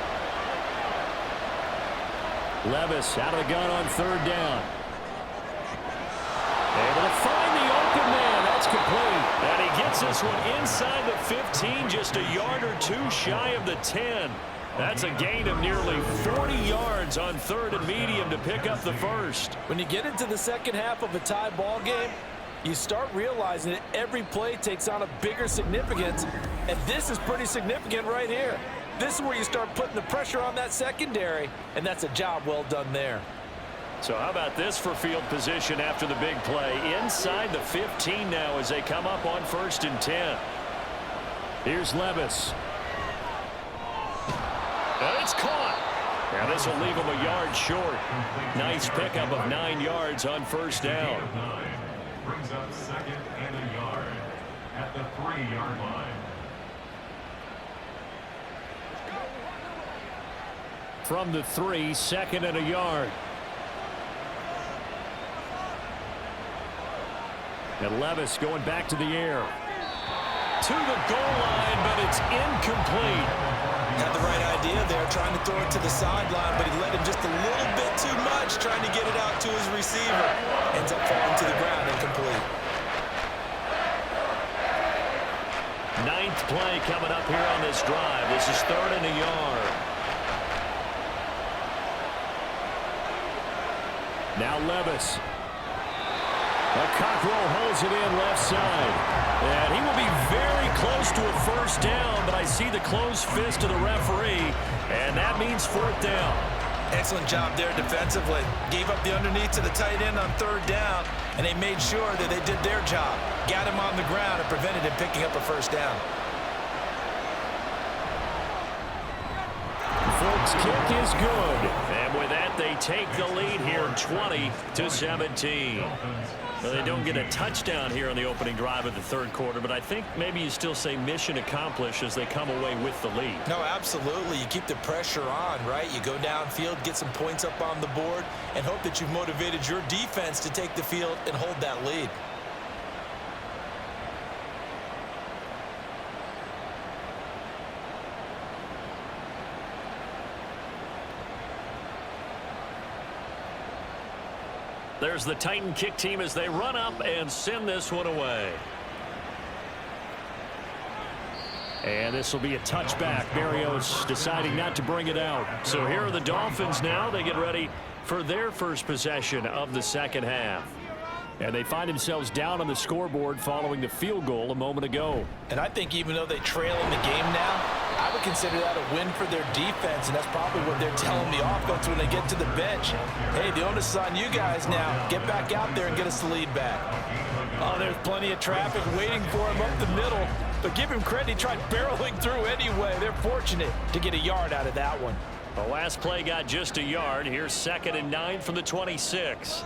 Levis out of the gun on 3rd down. Able to find the open man. That's complete. And he gets this one inside the 15, just a yard or 2 shy of the 10. That's a gain of nearly 40 yards on 3rd and medium to pick up the first. When you get into the second half of a tie ball game, you start realizing that every play takes on a bigger significance, and this is pretty significant right here. This is where you start putting the pressure on that secondary, and that's a job well done there. So how about this for field position after the big play? Inside the 15 now as they come up on 1st and 10. Here's Levis. And it's caught. Now this will leave him a yard short. Nice pickup of 9 yards on 1st down. Brings up 2nd and a yard at the 3-yard line. From the 3, 2nd and a yard. And Levis going back to the air. To the goal line, but it's incomplete. Had the right idea there, trying to throw it to the sideline, but he let him just a little bit too much, trying to get it out to his receiver. Ends up falling to the ground, incomplete. 9th play coming up here on this drive. This is 3rd and a yard. Now Levis. Cockrell holds it in left side. And he will be very close to a first down, but I see the closed fist of the referee, and that means 4th down. Excellent job there defensively. Gave up the underneath to the tight end on 3rd down, and they made sure that they did their job. Got him on the ground and prevented him picking up a first down. Folks, kick is good. And with that, they take the lead here 20-17. Well, they don't get a touchdown here on the opening drive of the 3rd quarter, but I think maybe you still say mission accomplished as they come away with the lead. No, absolutely. You keep the pressure on, right? You go downfield, get some points up on the board, and hope that you've motivated your defense to take the field and hold that lead. There's the Titan kick team as they run up and send this one away. And this will be a touchback. Barrios deciding not to bring it out. So here are the Dolphins now. They get ready for their first possession of the second half. And they find themselves down on the scoreboard following the field goal a moment ago. And I think even though they trail in the game now, I would consider that a win for their defense, and that's probably what they're telling the offense when they get to the bench. Hey, the onus is on you guys now. Get back out there and get us the lead back. Oh, there's plenty of traffic waiting for him up the middle, but give him credit. He tried barreling through anyway. They're fortunate to get a yard out of that one. The last play got just a yard. Here's 2nd and 9 from the 26.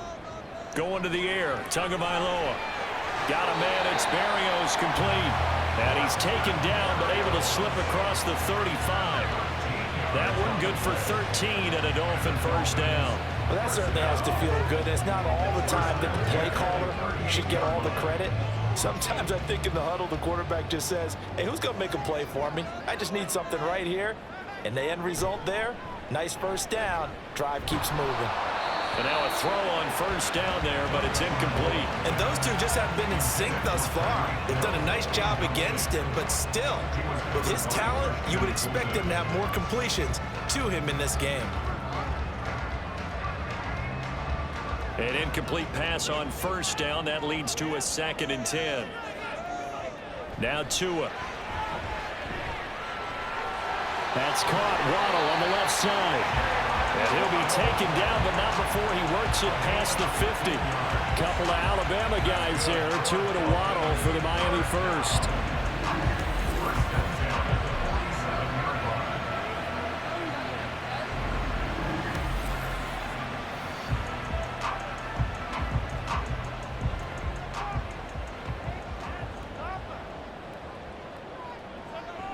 Going to the air, Tagovailoa. Got a man, it's Barrios, complete. And he's taken down, but able to slip across the 35. That one good for 13 and a Dolphin first down. Well, that certainly has to feel good. And it's not all the time that the play caller should get all the credit. Sometimes I think in the huddle, the quarterback just says, hey, who's going to make a play for me? I just need something right here. And the end result there, nice first down. Drive keeps moving. And now a throw on first down there, but it's incomplete. And those two just haven't been in sync thus far. They've done a nice job against him, but still, with his talent, you would expect him to have more completions to him in this game. An incomplete pass on first down. That leads to a 2nd and 10. Now Tua. That's caught. Waddle on the left side. And he'll be taken down, but not before he works it past the 50. Couple of Alabama guys there. Two and a Waddle for the Miami first.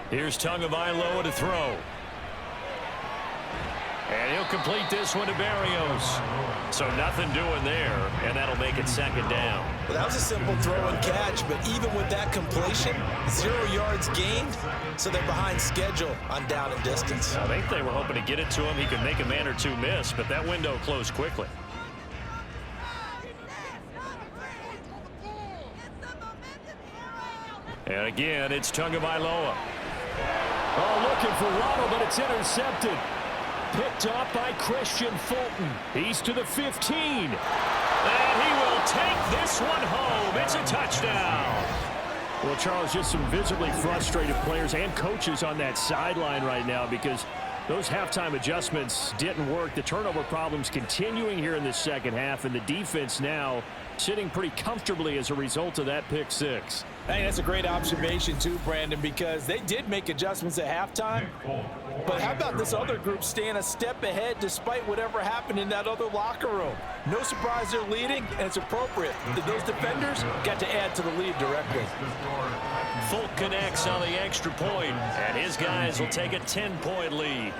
Here's Tagovailoa to throw. And he'll complete this one to Berrios. So nothing doing there, and that'll make it second down. Well, that was a simple throw and catch, but even with that completion, 0 yards gained, so they're behind schedule on down and distance. I think they were hoping to get it to him. He could make a man or two miss, but that window closed quickly. And again, it's Tagovailoa. Oh, looking for Waddle, but it's intercepted. Picked off by Christian Fulton. He's to the 15. And he will take this one home. It's a touchdown. Well, Charles, just some visibly frustrated players and coaches on that sideline right now because those halftime adjustments didn't work. The turnover problems continuing here in the second half, and the defense now sitting pretty comfortably as a result of that pick six. Hey, that's a great observation too, Brandon, because they did make adjustments at halftime. But how about this other group staying a step ahead despite whatever happened in that other locker room? No surprise they're leading, and it's appropriate. Those defenders got to add to the lead directly. Fulton connects on the extra point, and his guys will take a 10-point lead.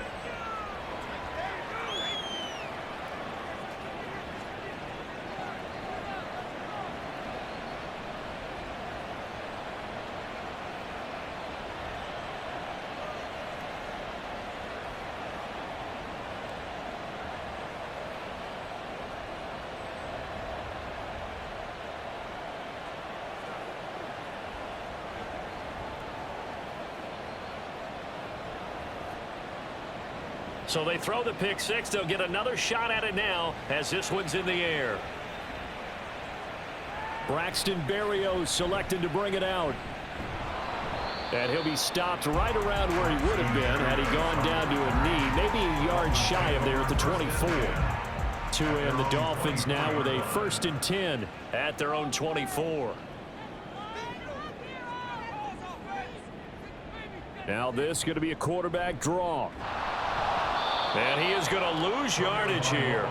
So they throw the pick six. They'll get another shot at it now as this one's in the air. Braxton Berrios selected to bring it out. And he'll be stopped right around where he would have been had he gone down to a knee. Maybe a yard shy of there at the 24. Tua and the Dolphins now with a 1st and 10 at their own 24. Now this is going to be a quarterback draw. And he is going to lose yardage here.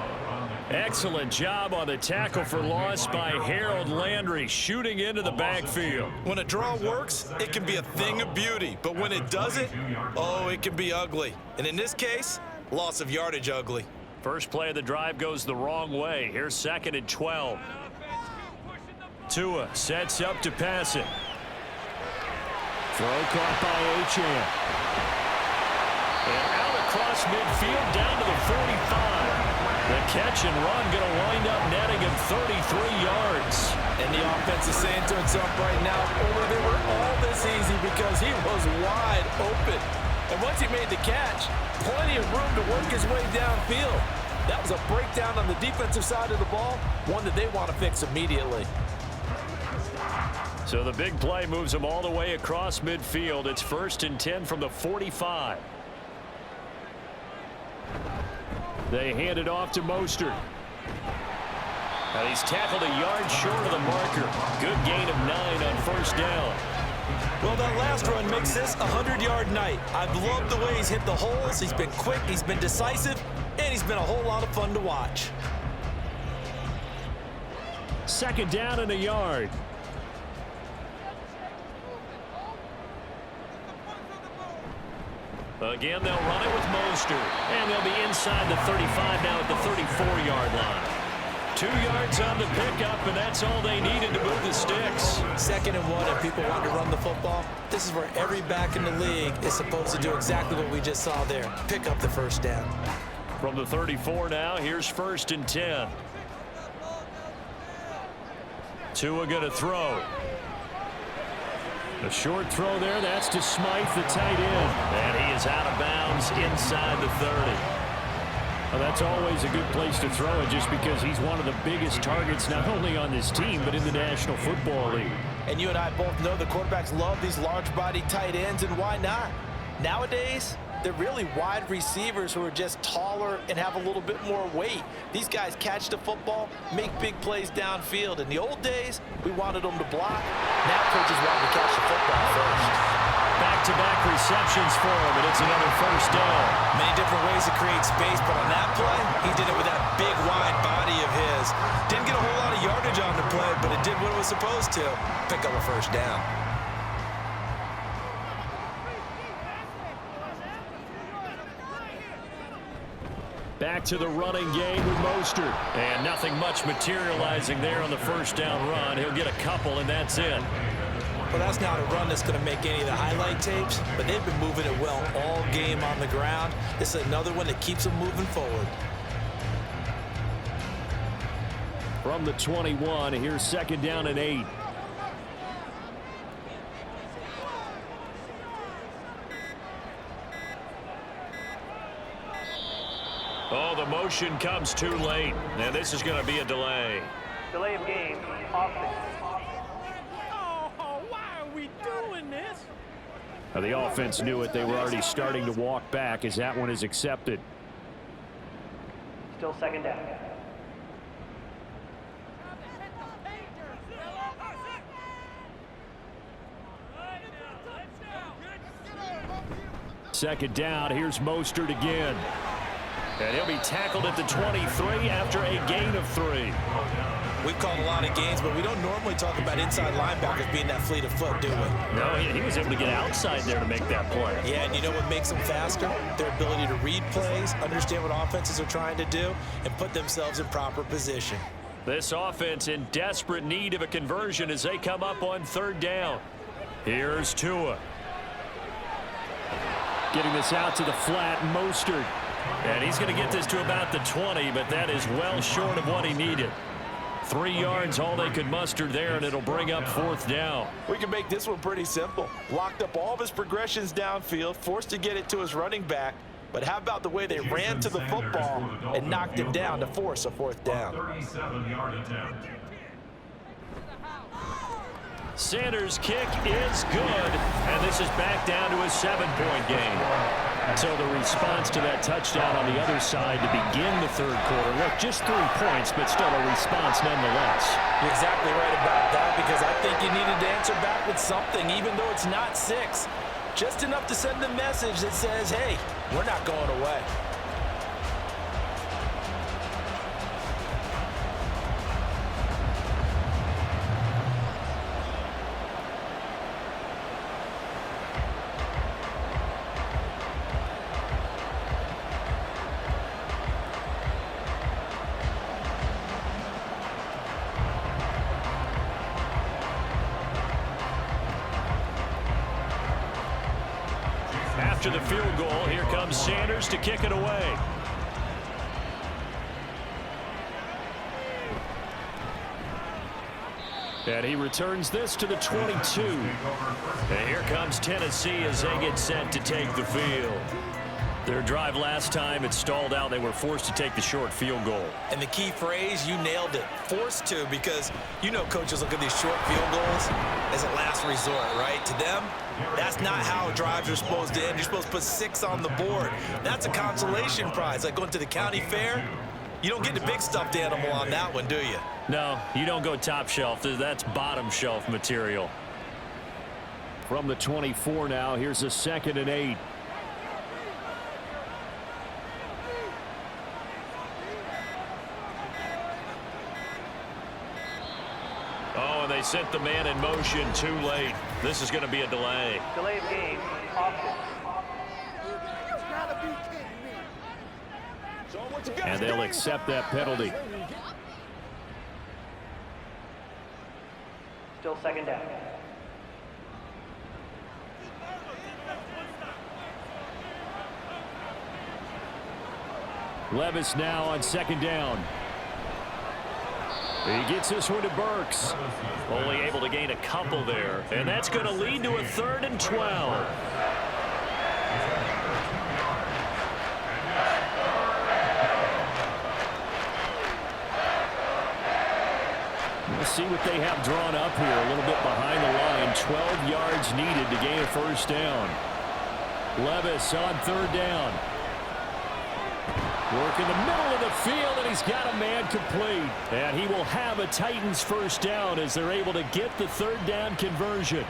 Excellent job on the tackle for loss by Harold Landry, shooting into the backfield. When a draw works, it can be a thing of beauty. But when it doesn't, oh, it can be ugly. And in this case, loss of yardage ugly. First play of the drive goes the wrong way. Here's 2nd and 12. Tua sets up to pass it. Throw caught by Achane. And out across midfield down to the 45. The catch and run going to wind up netting him 33 yards. And the offense is saying to itself right now, oh, they were all this easy because he was wide open. And once he made the catch, plenty of room to work his way downfield. That was a breakdown on the defensive side of the ball, one that they want to fix immediately. So the big play moves them all the way across midfield. It's 1st and 10 from the 45. They hand it off to Mostert. And he's tackled a yard short of the marker. Good gain of 9 on 1st down. Well, that last run makes this a 100-yard night. I've loved the way he's hit the holes. He's been quick, he's been decisive, and he's been a whole lot of fun to watch. 2nd down and a yard. Again, they'll run it with Mostert. And they'll be inside the 35 now at the 34-yard line. 2 yards on the pickup, and that's all they needed to move the sticks. 2nd and 1, and people want to run the football. This is where every back in the league is supposed to do exactly what we just saw there. Pick up the 1st down. From the 34 now, here's 1st and 10. Tua going to throw. A short throw there. That's to Smythe, the tight end. And he is out of bounds inside the 30. Well, that's always a good place to throw it just because he's one of the biggest targets not only on this team but in the National Football League. And you and I both know the quarterbacks love these large-body tight ends, and why not? Nowadays, they're really wide receivers who are just taller and have a little bit more weight. These guys catch the football, make big plays downfield. In the old days, we wanted them to block. Now coaches want them to catch the football first. Back-to-back receptions for him, and it's another first down. Many different ways to create space, but on that play, he did it with that big, wide body of his. Didn't get a whole lot of yardage on the play, but it did what it was supposed to. Pick up a first down. Back to the running game with Mostert. And nothing much materializing there on the first down run. He'll get a couple, and that's it. Well, that's not a run that's going to make any of the highlight tapes, but they've been moving it well all game on the ground. This is another one that keeps them moving forward. From the 21, here's second down and 8. Oh, the motion comes too late. Now this is going to be a delay. Delay of game. Offense. Now, the offense knew it. They were already starting to walk back as that one is accepted. Still second down. Second down. Here's Mostert again. And he'll be tackled at the 23 after a gain of 3. We've called a lot of games, but we don't normally talk about inside linebackers being that fleet of foot, do we? No, he was able to get outside there to make that play. Yeah, and you know what makes them faster? Their ability to read plays, understand what offenses are trying to do, and put themselves in proper position. This offense in desperate need of a conversion as they come up on third down. Here's Tua. Getting this out to the flat, Mostert. And he's going to get this to about the 20, but that is well short of what he needed. 3 yards, all they could muster there, and it'll bring up fourth down. We can make this one pretty simple. Blocked up all of his progressions downfield, forced to get it to his running back. But how about the way they ran to the football and knocked him down to force a fourth down? 37-yard attempt. Sanders' kick is good, and this is back down to a 7-point game. So the response to that touchdown on the other side to begin the third quarter. Look, just 3 points, but still a response nonetheless. You're exactly right about that, because I think you needed to answer back with something, even though it's not 6. Just enough to send a message that says, hey, we're not going away. After the field goal, here comes Sanders to kick it away. And he returns this to the 22. And here comes Tennessee as they get set to take the field. Their drive last time, it stalled out. They were forced to take the short field goal. And the key phrase, you nailed it, forced to, because you know coaches look at these short field goals as a last resort, right? To them, that's not how drives are supposed to end. You're supposed to put 6 on the board. That's a consolation prize, like going to the county fair. You don't get the big stuffed animal on that one, do you? No, you don't go top shelf. That's bottom shelf material. From the 24 now, here's a 2nd and 8. Oh, and they sent the man in motion too late. This is going to be a delay. Delay of game. Offense. And they'll accept that penalty. Still second down. Levis now on 2nd down. He gets this one to Burks. Only able to gain a couple there. And that's going to lead to a 3rd and 12. We'll see what they have drawn up here. A little bit behind the line. 12 yards needed to gain a first down. Levis on 3rd down. Work in the middle of the field, and he's got a man complete. And he will have a Titans 1st down as they're able to get the 3rd down conversion.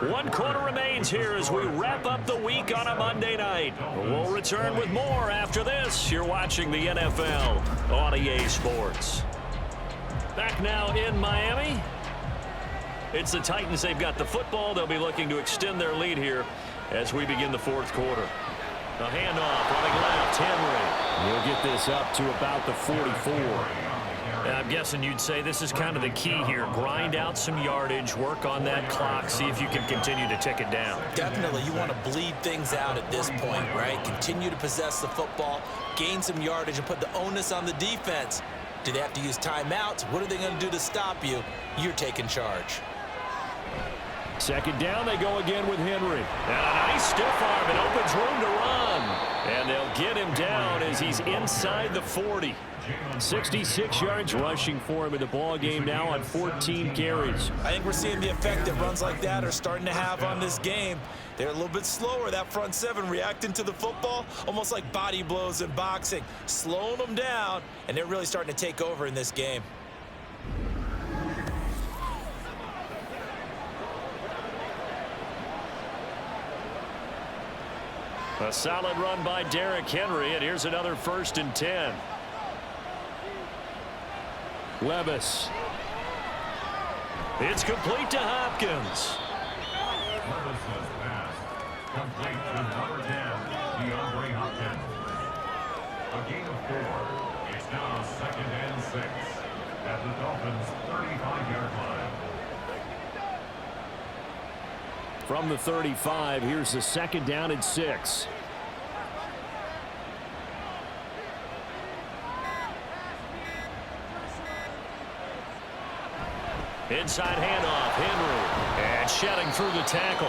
One quarter remains here as we wrap up the week on a Monday night. We'll return with more after this. You're watching the NFL on EA Sports. Back now in Miami. It's the Titans. They've got the football. They'll be looking to extend their lead here as we begin the 4th quarter. A handoff running left. Henry. He'll get this up to about the 44. I'm guessing you'd say this is kind of the key here. Grind out some yardage, work on that clock, see if you can continue to tick it down. Definitely, you want to bleed things out at this point, right? Continue to possess the football, gain some yardage, and put the onus on the defense. Do they have to use timeouts? What are they going to do to stop you? You're taking charge. 2nd down, they go again with Henry. And a nice stiff arm. It opens room to run. And they'll get him down as he's inside the 40. 66 yards rushing for him in the ball game now on 14 carries. I think we're seeing the effect that runs like that are starting to have on this game. They're a little bit slower, that front 7, reacting to the football, almost like body blows in boxing, slowing them down, and they're really starting to take over in this game. A solid run by Derrick Henry, and here's another 1st and 10. Levis. It's complete to Hopkins. Levis's pass complete to number 10, DeAndre Hopkins. A gain of 4. It's now 2nd and 6 at the Dolphins' 35-yard line. From the 35, here's the 2nd down and 6. Inside handoff, Henry. And shedding through the tackle.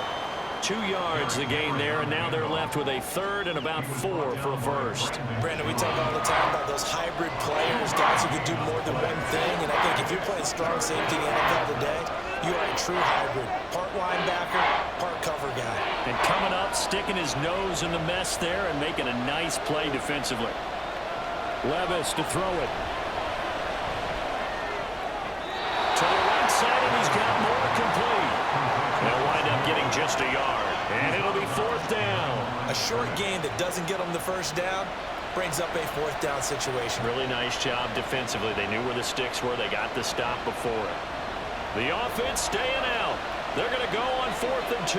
2 yards the gain there, and now they're left with a 3rd and about 4 for a 1st. Brandon, we talk all the time about those hybrid players, guys who can do more than one thing, and I think if you're playing strong safety in the NFL today, you are a true hybrid. Part linebacker, part cover guy. And coming up, sticking his nose in the mess there and making a nice play defensively. Levis to throw it. To the right side, and he's got more complete. They'll wind up getting just a yard, and it'll be 4th down. A short gain that doesn't get them the 1st down brings up a 4th down situation. Really nice job defensively. They knew where the sticks were. They got the stop before it. The offense staying out. They're going to go on 4th and 2.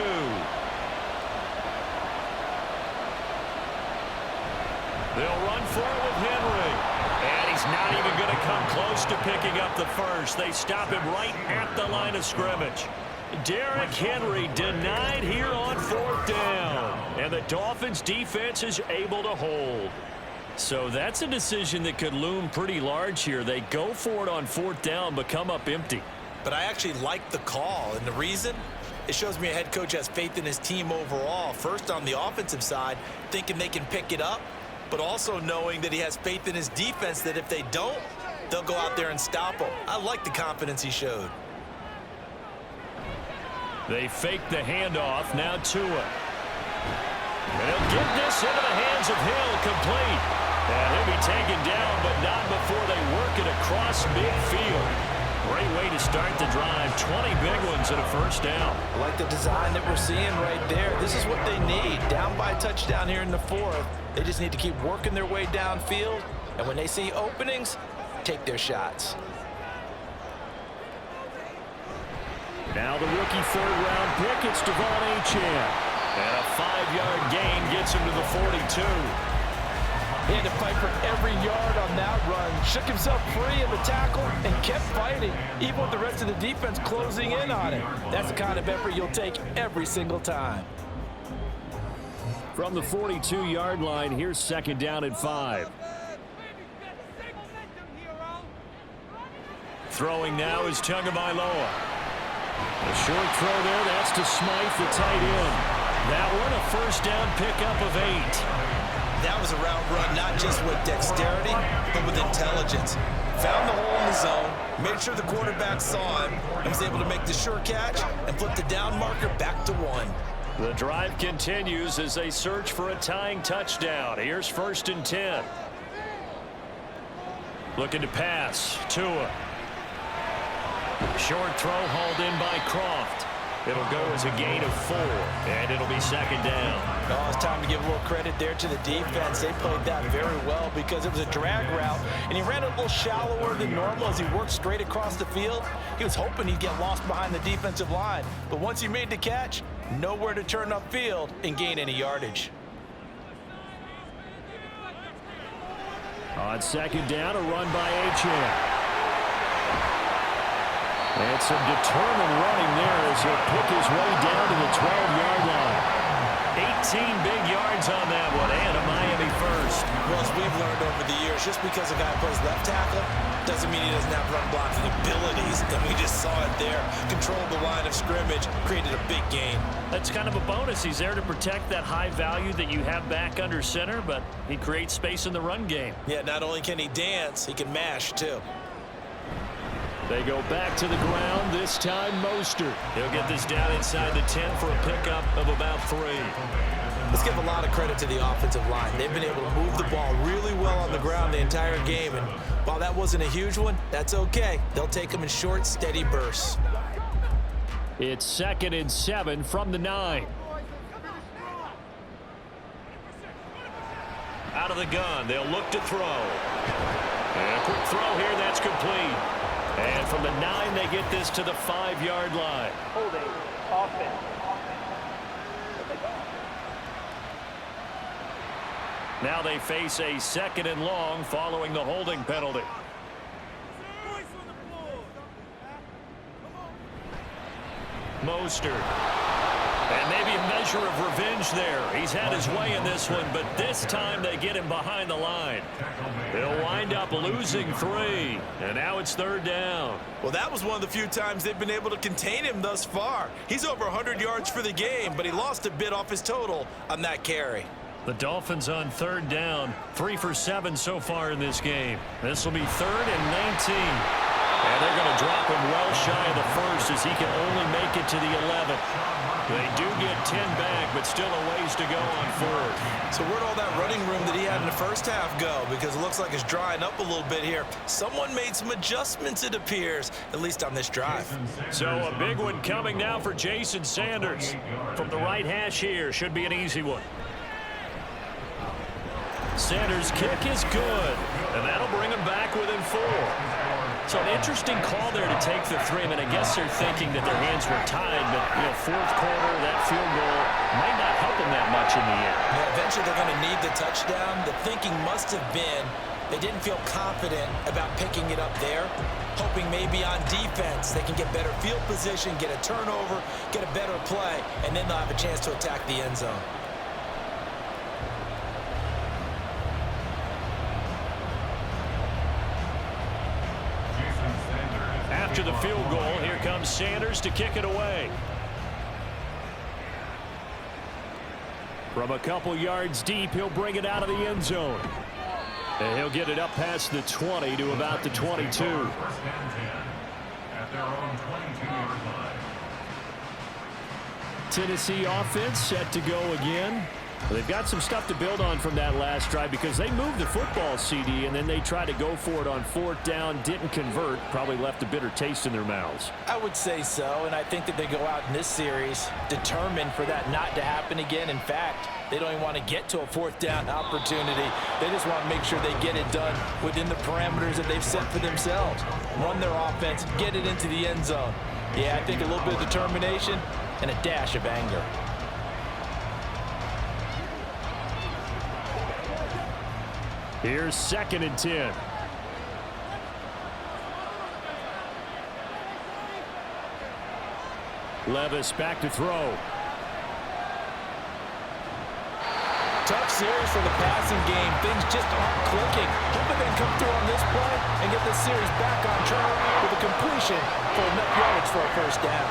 They'll run for it with Henry. And he's not even going to come close to picking up the 1st. They stop him right at the line of scrimmage. Derrick Henry denied here on 4th down. And the Dolphins defense is able to hold. So that's a decision that could loom pretty large here. They go for it on 4th down, but come up empty. But I actually like the call, and the reason? It shows me a head coach has faith in his team overall. First, on the offensive side, thinking they can pick it up, but also knowing that he has faith in his defense that if they don't, they'll go out there and stop him. I like the confidence he showed. They fake the handoff, now Tua. And he'll get this into the hands of Hill, complete. And he'll be taken down, but not before they work it across midfield. Great way to start the drive. 20 big ones and a 1st down. I like the design that we're seeing right there. This is what they need. Down by a touchdown here in the 4th. They just need to keep working their way downfield. And when they see openings, take their shots. Now the rookie 3rd-round pick, it's Devon Achane. And a 5-yard gain gets him to the 42. He had to fight for every yard on that run. Shook himself free of the tackle and kept fighting, even with the rest of the defense closing in on him. That's the kind of effort you'll take every single time. From the 42-yard line, here's 2nd down and 5. Throwing now is Tagovailoa. A short throw there, that's to Smythe, the tight end. That one, a 1st down pickup of 8. That was a route run not just with dexterity, but with intelligence. Found the hole in the zone, made sure the quarterback saw him, and was able to make the sure catch and flip the down marker back to 1. The drive continues as they search for a tying touchdown. Here's 1st and 10. Looking to pass. Tua. Short throw hauled in by Croft. It'll go as a gain of 4, and it'll be 2nd down. Oh, it's time to give a little credit there to the defense. They played that very well because it was a drag route, and he ran a little shallower than normal as he worked straight across the field. He was hoping he'd get lost behind the defensive line, but once he made the catch, nowhere to turn upfield and gain any yardage. On 2nd down, a run by Achane. And some determined running there as he'll pick his way down to the 12-yard line. 18 big yards on that one, and a Miami first. Well, as we've learned over the years, just because a guy plays left tackle doesn't mean he doesn't have run blocking abilities, and we just saw it there. Controlled the line of scrimmage, created a big gain. That's kind of a bonus. He's there to protect that high value that you have back under center, but he creates space in the run game. Yeah, not only can he dance, he can mash, too. They go back to the ground, this time Mostert. He'll get this down inside the 10 for a pickup of about 3. Let's give a lot of credit to the offensive line. They've been able to move the ball really well on the ground the entire game, and while that wasn't a huge one, that's okay. They'll take them in short, steady bursts. It's 2nd and 7 from the 9. Out of the gun, they'll look to throw. And a quick throw here, that's complete. And from the 9, they get this to the 5-yard line. Holding. Offense. Now they face a 2nd and long following the holding penalty. Mostert. And maybe a measure of revenge there. He's had his way in this one, but this time they get him behind the line. They'll wind up losing 3, and now it's 3rd down. Well, that was one of the few times they've been able to contain him thus far. He's over 100 yards for the game, but he lost a bit off his total on that carry. The Dolphins on 3rd down, 3 for 7 so far in this game. This will be 3rd and 19. And they're going to drop him well shy of the 1st as he can only make it to the 11th. They do get 10 back, but still a ways to go on 4th. So where'd all that running room that he had in the first half go? Because it looks like it's drying up a little bit here. Someone made some adjustments, it appears, at least on this drive. So a big one coming now for Jason Sanders. From the right hash here, should be an easy one. Sanders' kick is good, and that'll bring him back within 4. So an interesting call there to take the 3. I mean, I guess they're thinking that their hands were tied, but, 4th quarter, that field goal might not help them that much in the end. Yeah, eventually they're going to need the touchdown. The thinking must have been they didn't feel confident about picking it up there, hoping maybe on defense they can get better field position, get a turnover, get a better play, and then they'll have a chance to attack the end zone. After the field goal, here comes Sanders to kick it away. From a couple yards deep, he'll bring it out of the end zone. And he'll get it up past the 20 to about the 22. At their own 22-yard line. Tennessee offense set to go again. They've got some stuff to build on from that last drive because they moved the football, CD, and then they tried to go for it on 4th down, didn't convert, probably left a bitter taste in their mouths. I would say so, and I think that they go out in this series determined for that not to happen again. In fact, they don't even want to get to a 4th down opportunity. They just want to make sure they get it done within the parameters that they've set for themselves. Run their offense, get it into the end zone. Yeah, I think a little bit of determination and a dash of anger. Here's 2nd and 10. Levis back to throw. Tough series for the passing game. Things just aren't clicking. Hoping they can come through on this play and get this series back on track with a completion for enough yards for a 1st down.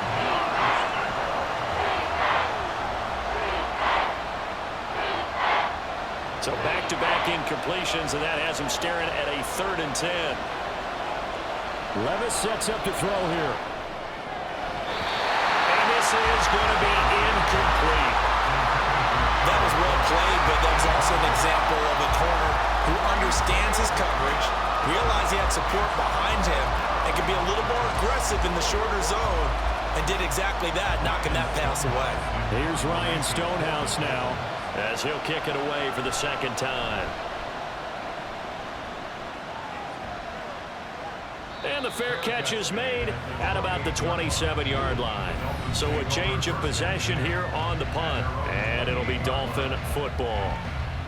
So back-to-back incompletions, and that has him staring at a 3rd and 10. Levis sets up to throw here. example of a corner who understands his coverage, realized he had support behind him, and can be a little more aggressive in the shorter zone, and did exactly that, knocking that pass away. Here's Ryan Stonehouse now, as he'll kick it away for the second time. And the fair catch is made at about the 27-yard line. So a change of possession here on the punt. And it'll be Dolphin football.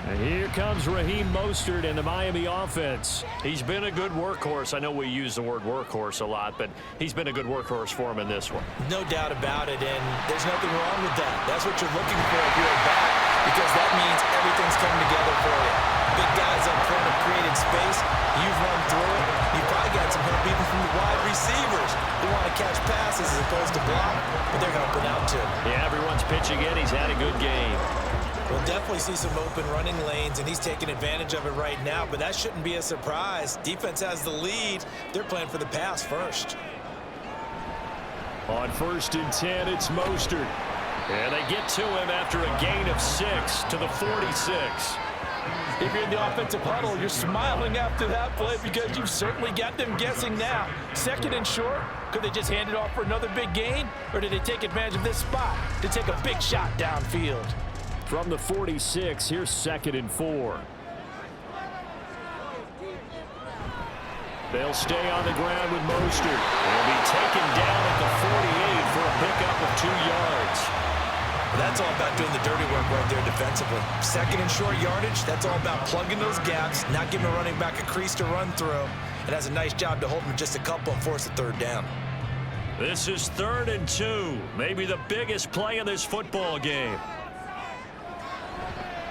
And here comes Raheem Mostert in the Miami offense. He's been a good workhorse. I know we use the word workhorse a lot, but he's been a good workhorse for him in this one. No doubt about it, and there's nothing wrong with that. That's what you're looking for if you're back, because that means everything's coming together for you. Big guys up front have created space. You've run through it. You've probably got some help even from the wide receivers who want to catch passes as opposed to block, but they're helping out too. Yeah, everyone's pitching in. He's had a good game. We'll definitely see some open running lanes, and he's taking advantage of it right now, but that shouldn't be a surprise. Defense has the lead. They're playing for the pass first. On 1st and 10, it's Mostert. And they get to him after a gain of 6 to the 46. If you're in the offensive huddle, you're smiling after that play because you've certainly got them guessing now. 2nd and short, could they just hand it off for another big gain? Or did they take advantage of this spot to take a big shot downfield? From the 46, here's 2nd and 4. They'll stay on the ground with Mostert. He'll be taken down at the 48 for a pickup of 2 yards. That's all about doing the dirty work right there defensively. 2nd and short yardage, that's all about plugging those gaps, not giving a running back a crease to run through. It has a nice job to hold him just a couple and force a 3rd down. This is 3rd and 2, maybe the biggest play in this football game.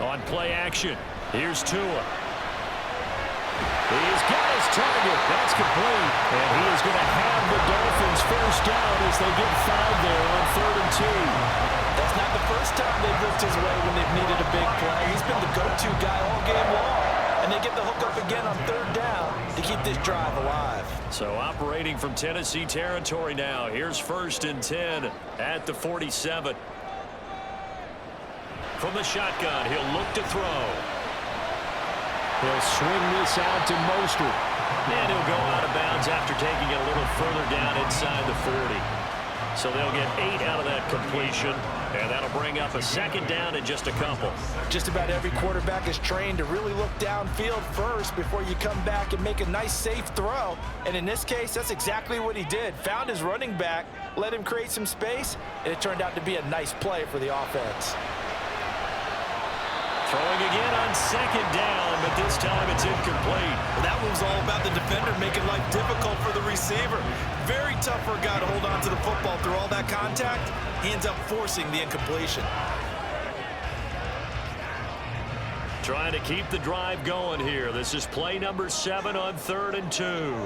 On play action, here's Tua. He's got his target. That's complete. And he is going to have the Dolphins first down as they get 5 there on 3rd and 2. That's not the first time they've looked his way when they've needed a big play. He's been the go-to guy all game long. And they get the hook up again on 3rd down to keep this drive alive. So operating from Tennessee territory now. Here's 1st and 10 at the 47. From the shotgun, he'll look to throw. He'll swing this out to Mostert. And he'll go out of bounds after taking it a little further down inside the 40. So they'll get 8 out of that completion. And that'll bring up a 2nd down in just a couple. Just about every quarterback is trained to really look downfield first before you come back and make a nice, safe throw. And in this case, that's exactly what he did. Found his running back, let him create some space, and it turned out to be a nice play for the offense. Throwing again on 2nd down, but this time it's incomplete. Well, that move's all about the defender making life difficult for the receiver. Very tough for a guy to hold on to the football through all that contact. He ends up forcing the incompletion. Trying to keep the drive going here. This is play number 7 on 3rd and 2.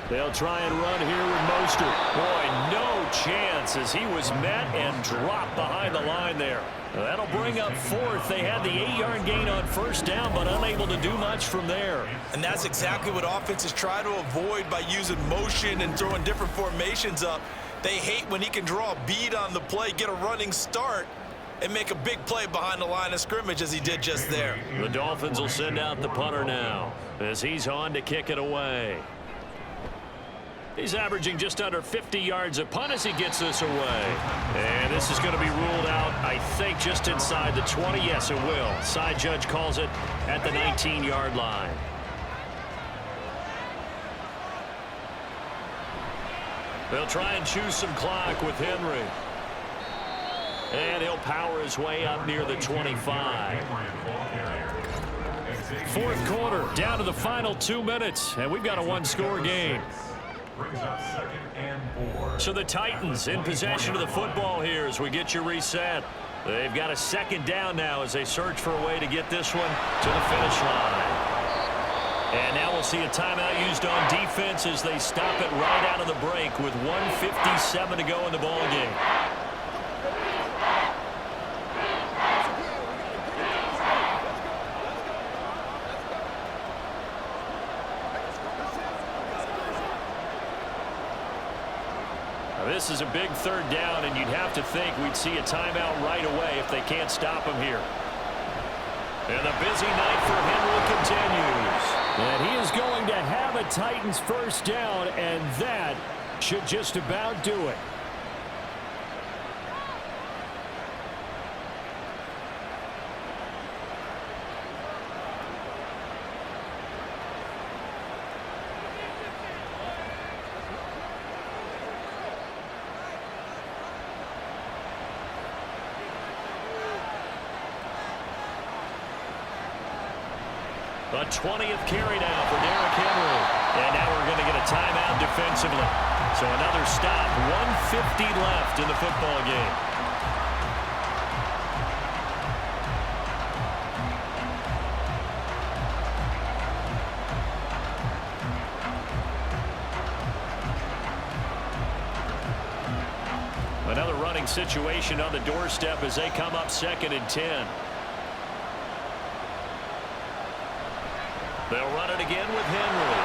They'll try and run here with Mostert. Boy, no chance as he was met and dropped behind the line there. That'll bring up 4th. They had the 8-yard gain on 1st down, but unable to do much from there. And that's exactly what offenses try to avoid by using motion and throwing different formations up. They hate when he can draw a bead on the play, get a running start, and make a big play behind the line of scrimmage as he did just there. The Dolphins will send out the punter now as he's on to kick it away. He's averaging just under 50 yards a punt as he gets this away. And this is going to be ruled out, I think, just inside the 20. Yes, it will. Side judge calls it at the 19-yard line. They'll try and choose some clock with Henry. And he'll power his way up near the 25. 4th quarter, down to the final 2 minutes, and we've got a 1-score game. Brings up 2nd and 4. So the Titans in possession of the football here as we get you reset. They've got a 2nd down now as they search for a way to get this one to the finish line. And now we'll see a timeout used on defense as they stop it right out of the break with 1:57 to go in the ball game. This is a big 3rd down, and you'd have to think we'd see a timeout right away if they can't stop him here. And the busy night for Henry continues. And he is going to have a Titans first down, and that should just about do it. The 20th carry now for Derrick Henry. And now we're going to get a timeout defensively. So another stop. 1:50 left in the football game. Another running situation on the doorstep as they come up 2nd and 10. They'll run it again with Henry.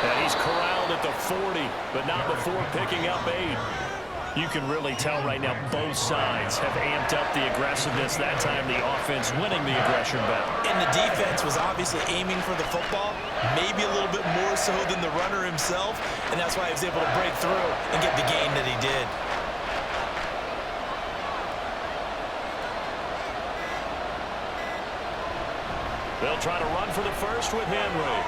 And he's corralled at the 40, but not before picking up 8. You can really tell right now both sides have amped up the aggressiveness. That time the offense winning the aggression battle. And the defense was obviously aiming for the football, maybe a little bit more so than the runner himself, and that's why he was able to break through and get the gain that he did. They'll try to run for the first with Henry.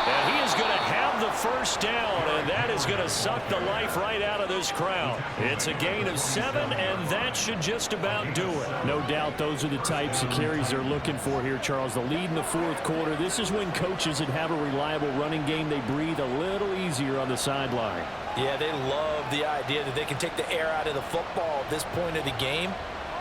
And he is going to have the first down, and that is going to suck the life right out of this crowd. It's a gain of 7, and that should just about do it. No doubt those are the types of carries they're looking for here, Charles. The lead in the 4th quarter. This is when coaches that have a reliable running game, they breathe a little easier on the sideline. Yeah, they love the idea that they can take the air out of the football at this point of the game.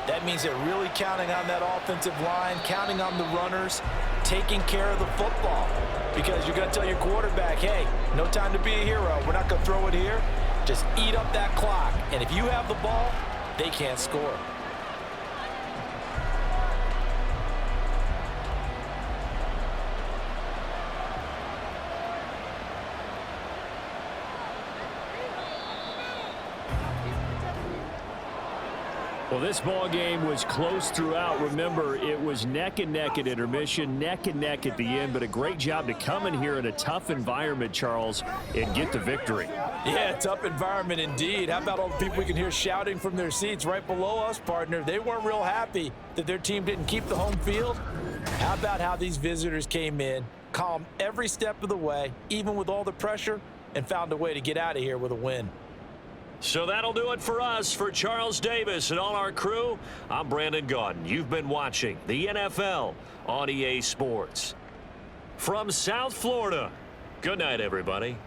That means they're really counting on that offensive line, counting on the runners, taking care of the football. Because you're going to tell your quarterback, hey, no time to be a hero. We're not going to throw it here. Just eat up that clock. And if you have the ball, they can't score. Well, this ball game was close throughout. Remember, it was neck and neck at intermission, neck and neck at the end, but a great job to come in here in a tough environment, Charles, and get the victory. Yeah, tough environment indeed. How about all the people we can hear shouting from their seats right below us, partner? They weren't real happy that their team didn't keep the home field. How about how these visitors came in, calm every step of the way, even with all the pressure, and found a way to get out of here with a win. So that'll do it for us. For Charles Davis and all our crew, I'm Brandon Gaudin. You've been watching the NFL on EA Sports. From South Florida, good night, everybody.